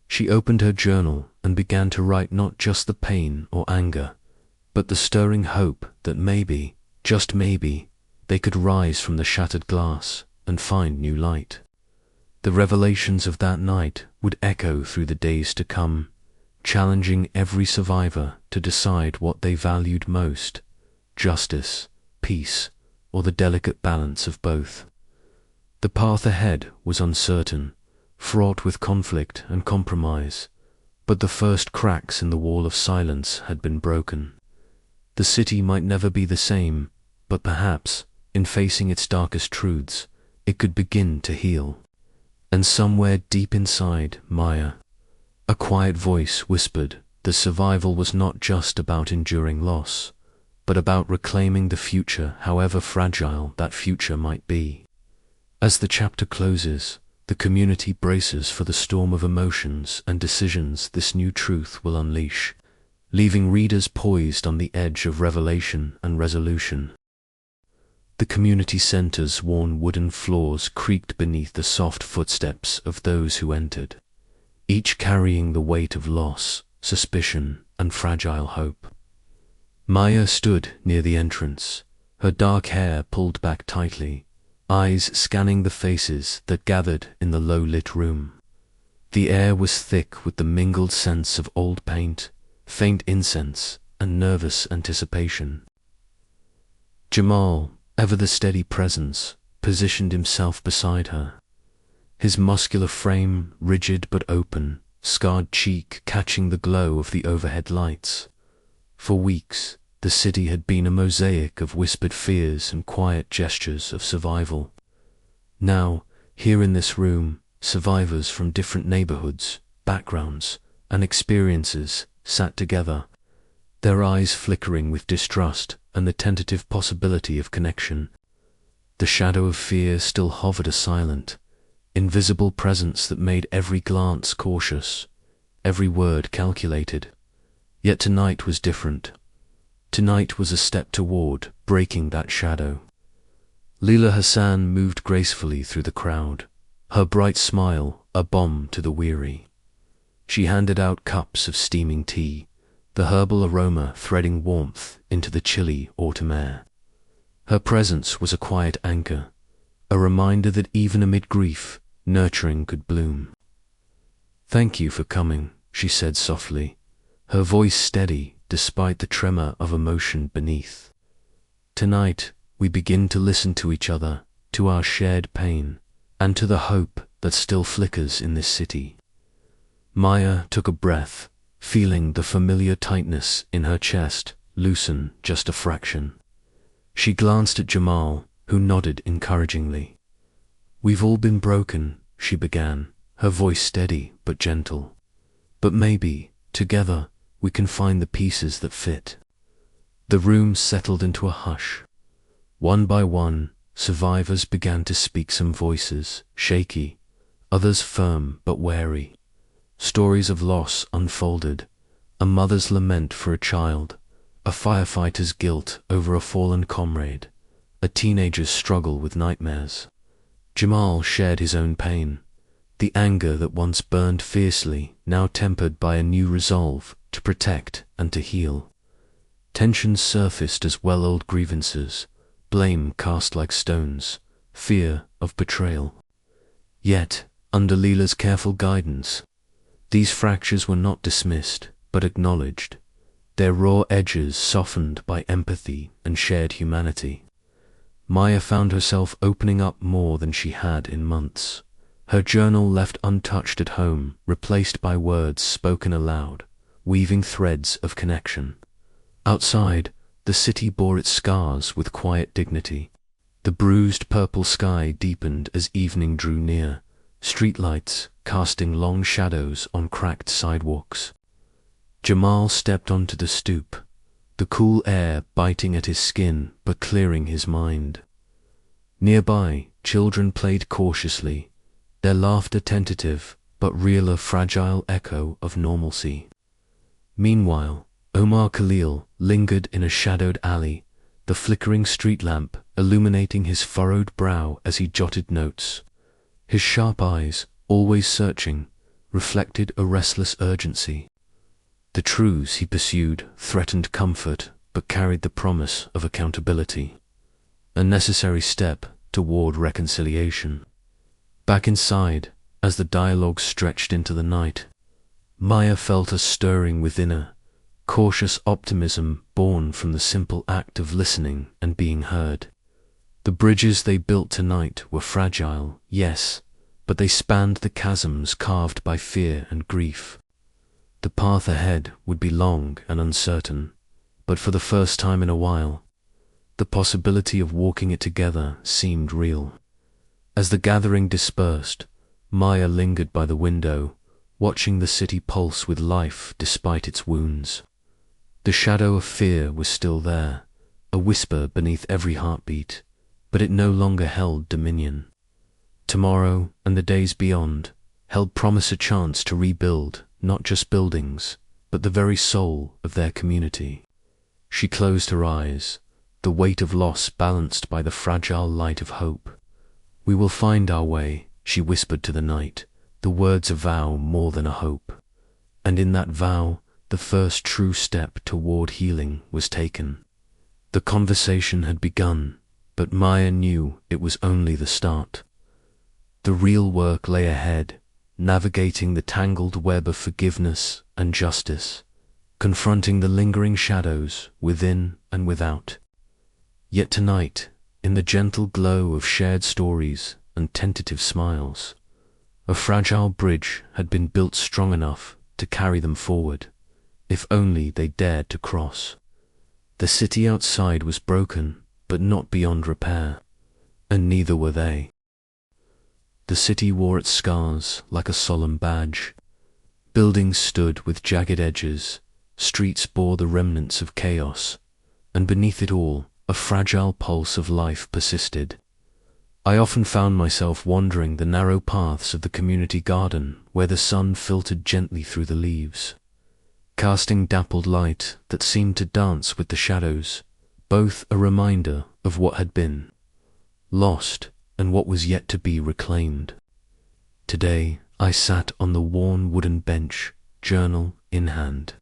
she opened her journal and began to write not just the pain or anger, but the stirring hope that maybe, just maybe, they could rise from the shattered glass and find new light. The revelations of that night would echo through the days to come, challenging every survivor to decide what they valued most: justice, peace, or the delicate balance of both. The path ahead was uncertain, fraught with conflict and compromise, but the first cracks in the wall of silence had been broken. The city might never be the same, but perhaps, in facing its darkest truths, it could begin to heal. And somewhere deep inside Maya, a quiet voice whispered that survival was not just about enduring loss, but about reclaiming the future, however fragile that future might be. As the chapter closes, the community braces for the storm of emotions and decisions this new truth will unleash, leaving readers poised on the edge of revelation and resolution. The community center's worn wooden floors creaked beneath the soft footsteps of those who entered, each carrying the weight of loss, suspicion, and fragile hope. Maya stood near the entrance, her dark hair pulled back tightly, eyes scanning the faces that gathered in the low-lit room. The air was thick with the mingled scents of old paint, faint incense, and nervous anticipation. Jamal, ever the steady presence, positioned himself beside her. His muscular frame rigid but open, scarred cheek catching the glow of the overhead lights. For weeks, the city had been a mosaic of whispered fears and quiet gestures of survival. Now, here in this room, survivors from different neighborhoods, backgrounds, and experiences sat together, their eyes flickering with distrust and the tentative possibility of connection. The shadow of fear still hovered a silent, invisible presence that made every glance cautious, every word calculated. Yet tonight was different. Tonight was a step toward breaking that shadow. Leela Hassan moved gracefully through the crowd, her bright smile a balm to the weary. She handed out cups of steaming tea, the herbal aroma threading warmth into the chilly autumn air. Her presence was a quiet anchor, a reminder that even amid grief, nurturing could bloom. "Thank you for coming," she said softly, her voice steady despite the tremor of emotion beneath. "Tonight, we begin to listen to each other, to our shared pain, and to the hope that still flickers in this city." Maya took a breath, feeling the familiar tightness in her chest loosen just a fraction. She glanced at Jamal, who nodded encouragingly. "We've all been broken," she began, her voice steady but gentle. "But maybe, together, we can find the pieces that fit." The room settled into a hush. One by one, survivors began to speak, some voices shaky, others firm but wary. Stories of loss unfolded, a mother's lament for a child, a firefighter's guilt over a fallen comrade, a teenager's struggle with nightmares. Jamal shared his own pain, the anger that once burned fiercely, now tempered by a new resolve to protect and to heal. Tensions surfaced as well-old grievances, blame cast like stones, fear of betrayal. Yet, under Leela's careful guidance, these fractures were not dismissed, but acknowledged, their raw edges softened by empathy and shared humanity. Maya found herself opening up more than she had in months. Her journal left untouched at home, replaced by words spoken aloud, weaving threads of connection. Outside, the city bore its scars with quiet dignity. The bruised purple sky deepened as evening drew near, streetlights casting long shadows on cracked sidewalks. Jamal stepped onto the stoop, the cool air biting at his skin but clearing his mind. Nearby, children played cautiously, their laughter tentative but real, a fragile echo of normalcy. Meanwhile, Omar Khalil lingered in a shadowed alley, the flickering street lamp illuminating his furrowed brow as he jotted notes. His sharp eyes, always searching, reflected a restless urgency. The truths he pursued threatened comfort but carried the promise of accountability, a necessary step toward reconciliation. Back inside, as the dialogue stretched into the night, Maya felt a stirring within her, cautious optimism born from the simple act of listening and being heard. The bridges they built tonight were fragile, yes, but they spanned the chasms carved by fear and grief. The path ahead would be long and uncertain, but for the first time in a while, the possibility of walking it together seemed real. As the gathering dispersed, Maya lingered by the window, watching the city pulse with life despite its wounds. The shadow of fear was still there, a whisper beneath every heartbeat, but it no longer held dominion. Tomorrow and the days beyond held promise, a chance to rebuild not just buildings, but the very soul of their community. She closed her eyes, the weight of loss balanced by the fragile light of hope. "We will find our way," she whispered to the night, the words a vow more than a hope. And in that vow, the first true step toward healing was taken. The conversation had begun, but Maya knew it was only the start. The real work lay ahead, navigating the tangled web of forgiveness and justice, confronting the lingering shadows within and without. Yet tonight, in the gentle glow of shared stories and tentative smiles, a fragile bridge had been built strong enough to carry them forward, if only they dared to cross. The city outside was broken, but not beyond repair, and neither were they. The city wore its scars like a solemn badge. Buildings stood with jagged edges, streets bore the remnants of chaos, and beneath it all, a fragile pulse of life persisted. I often found myself wandering the narrow paths of the community garden where the sun filtered gently through the leaves, casting dappled light that seemed to dance with the shadows, both a reminder of what had been lost and what was yet to be reclaimed. Today I sat on the worn wooden bench, journal in hand,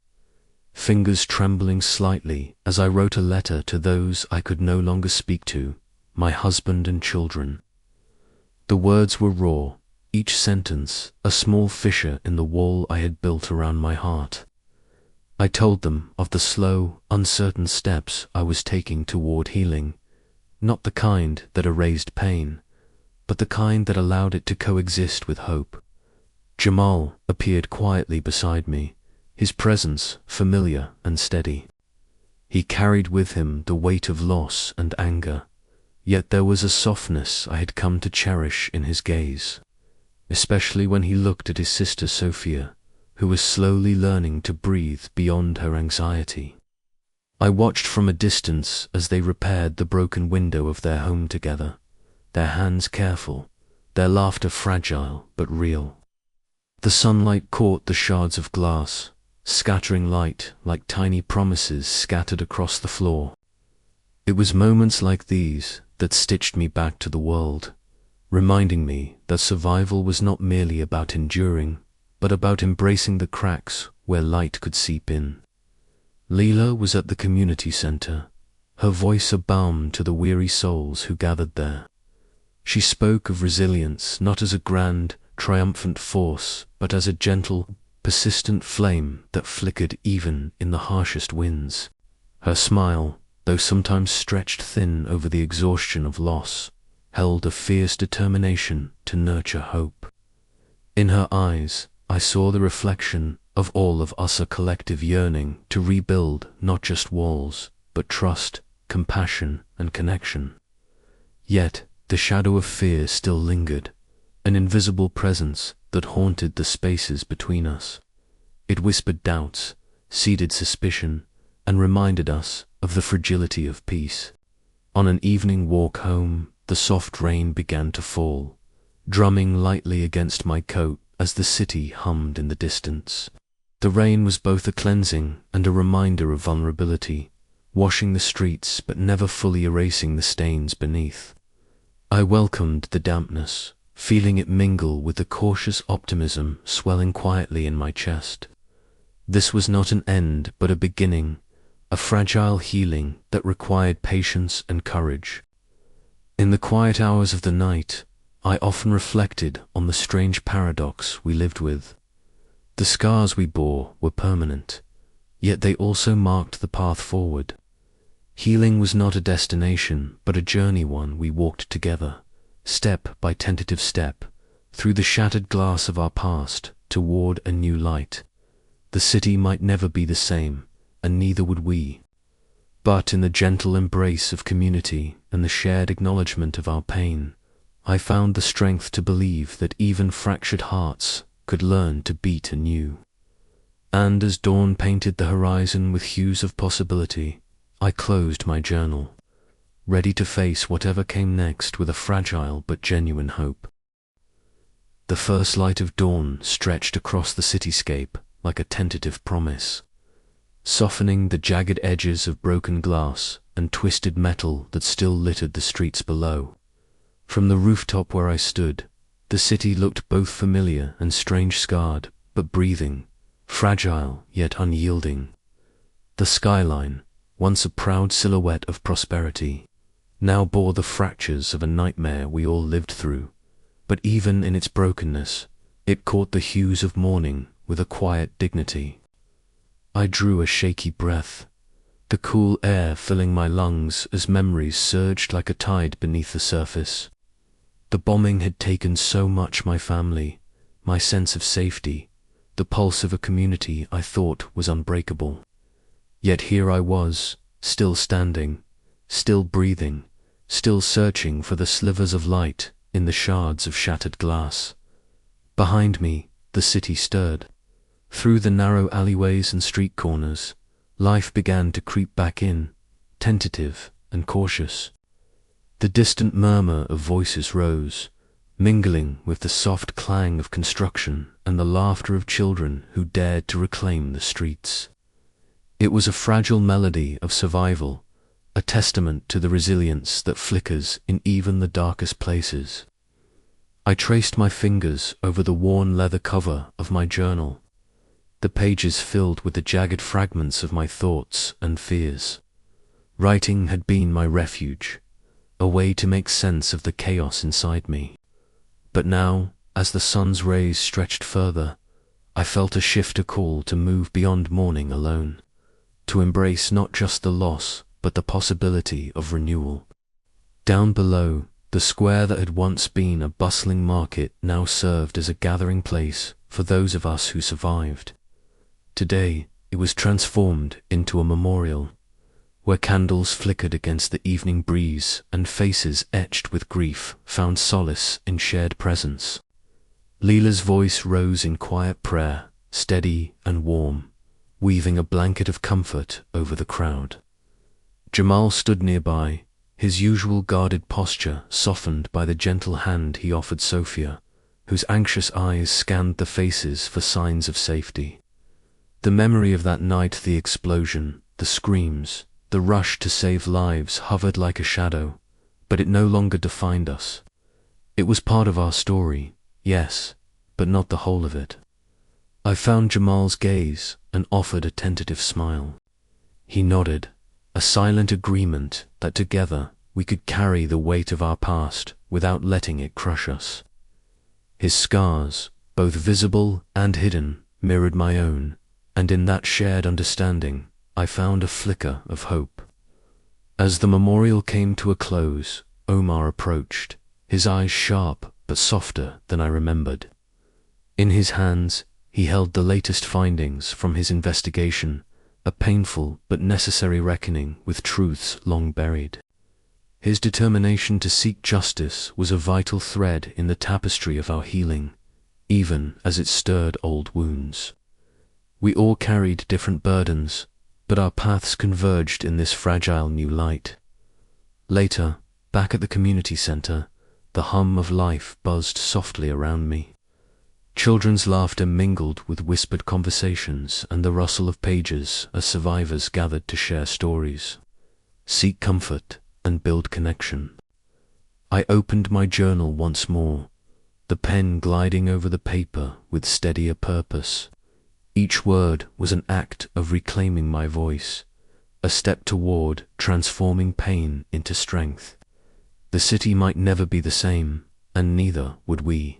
fingers trembling slightly as I wrote a letter to those I could no longer speak to, my husband and children. The words were raw, each sentence a small fissure in the wall I had built around my heart. I told them of the slow, uncertain steps I was taking toward healing, not the kind that erased pain, but the kind that allowed it to coexist with hope. Jamal appeared quietly beside me, his presence familiar and steady. He carried with him the weight of loss and anger, yet there was a softness I had come to cherish in his gaze, especially when he looked at his sister Sophia, who was slowly learning to breathe beyond her anxiety. I watched from a distance as they repaired the broken window of their home together, their hands careful, their laughter fragile but real. The sunlight caught the shards of glass, scattering light like tiny promises scattered across the floor. It was moments like these that stitched me back to the world, reminding me that survival was not merely about enduring, but about embracing the cracks where light could seep in. Leela was at the community center, her voice a balm to the weary souls who gathered there. She spoke of resilience not as a grand, triumphant force, but as a gentle, persistent flame that flickered even in the harshest winds. Her smile, though sometimes stretched thin over the exhaustion of loss, held a fierce determination to nurture hope. In her eyes, I saw the reflection of all of us, a collective yearning to rebuild not just walls, but trust, compassion, and connection. Yet, the shadow of fear still lingered, an invisible presence that haunted the spaces between us. It whispered doubts, seeded suspicion, and reminded us of the fragility of peace. On an evening walk home, the soft rain began to fall, drumming lightly against my coat as the city hummed in the distance. The rain was both a cleansing and a reminder of vulnerability, washing the streets but never fully erasing the stains beneath. I welcomed the dampness, feeling it mingle with the cautious optimism swelling quietly in my chest. This was not an end but a beginning, a fragile healing that required patience and courage. In the quiet hours of the night, I often reflected on the strange paradox we lived with. The scars we bore were permanent, yet they also marked the path forward. Healing was not a destination, but a journey, one we walked together, step by tentative step, through the shattered glass of our past toward a new light. The city might never be the same, and neither would we. But in the gentle embrace of community and the shared acknowledgement of our pain, I found the strength to believe that even fractured hearts could learn to beat anew. And as dawn painted the horizon with hues of possibility, I closed my journal, ready to face whatever came next with a fragile but genuine hope. The first light of dawn stretched across the cityscape like a tentative promise, softening the jagged edges of broken glass and twisted metal that still littered the streets below. From the rooftop where I stood, the city looked both familiar and strange, scarred, but breathing, fragile yet unyielding. The skyline, once a proud silhouette of prosperity, now bore the fractures of a nightmare we all lived through, but even in its brokenness, it caught the hues of morning with a quiet dignity. I drew a shaky breath, the cool air filling my lungs as memories surged like a tide beneath the surface. The bombing had taken so much: my family, my sense of safety, the pulse of a community I thought was unbreakable. Yet here I was, still standing, still breathing, still searching for the slivers of light in the shards of shattered glass. Behind me, the city stirred. Through the narrow alleyways and street corners, life began to creep back in, tentative and cautious. The distant murmur of voices rose, mingling with the soft clang of construction and the laughter of children who dared to reclaim the streets. It was a fragile melody of survival, a testament to the resilience that flickers in even the darkest places. I traced my fingers over the worn leather cover of my journal, the pages filled with the jagged fragments of my thoughts and fears. Writing had been my refuge, a way to make sense of the chaos inside me. But now, as the sun's rays stretched further, I felt a shift, a call to move beyond mourning alone, to embrace not just the loss, but the possibility of renewal. Down below, the square that had once been a bustling market now served as a gathering place for those of us who survived. Today, it was transformed into a memorial, where candles flickered against the evening breeze and faces etched with grief found solace in shared presence. Leela's voice rose in quiet prayer, steady and warm, weaving a blanket of comfort over the crowd. Jamal stood nearby, his usual guarded posture softened by the gentle hand he offered Sophia, whose anxious eyes scanned the faces for signs of safety. The memory of that night, the explosion, the screams, the rush to save lives hovered like a shadow, but it no longer defined us. It was part of our story, yes, but not the whole of it. I found Jamal's gaze and offered a tentative smile. He nodded, a silent agreement that together we could carry the weight of our past without letting it crush us. His scars, both visible and hidden, mirrored my own, and in that shared understanding, I found a flicker of hope. As the memorial came to a close, Omar approached, his eyes sharp but softer than I remembered. In his hands, he held the latest findings from his investigation, a painful but necessary reckoning with truths long buried. His determination to seek justice was a vital thread in the tapestry of our healing, even as it stirred old wounds. We all carried different burdens, but our paths converged in this fragile new light. Later, back at the community center, the hum of life buzzed softly around me. Children's laughter mingled with whispered conversations and the rustle of pages as survivors gathered to share stories, seek comfort, and build connection. I opened my journal once more, the pen gliding over the paper with steadier purpose. Each word was an act of reclaiming my voice, a step toward transforming pain into strength. The city might never be the same, and neither would we.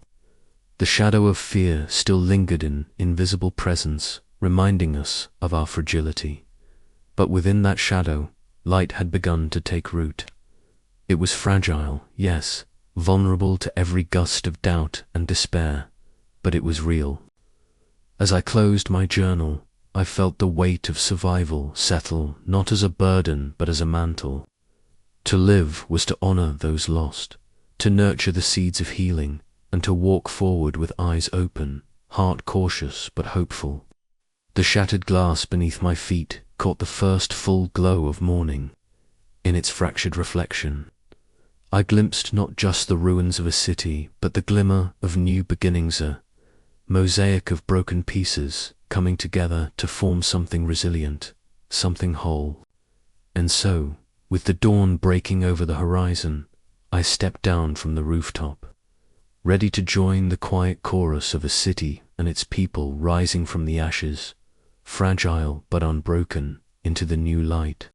The shadow of fear still lingered in invisible presence, reminding us of our fragility. But within that shadow, light had begun to take root. It was fragile, yes, vulnerable to every gust of doubt and despair, but it was real. As I closed my journal, I felt the weight of survival settle not as a burden but as a mantle. To live was to honor those lost, to nurture the seeds of healing, and to walk forward with eyes open, heart cautious but hopeful. The shattered glass beneath my feet caught the first full glow of morning. In its fractured reflection, I glimpsed not just the ruins of a city, but the glimmer of new beginnings, a mosaic of broken pieces coming together to form something resilient, something whole. And so, with the dawn breaking over the horizon, I stepped down from the rooftop, ready to join the quiet chorus of a city and its people rising from the ashes, fragile but unbroken, into the new light.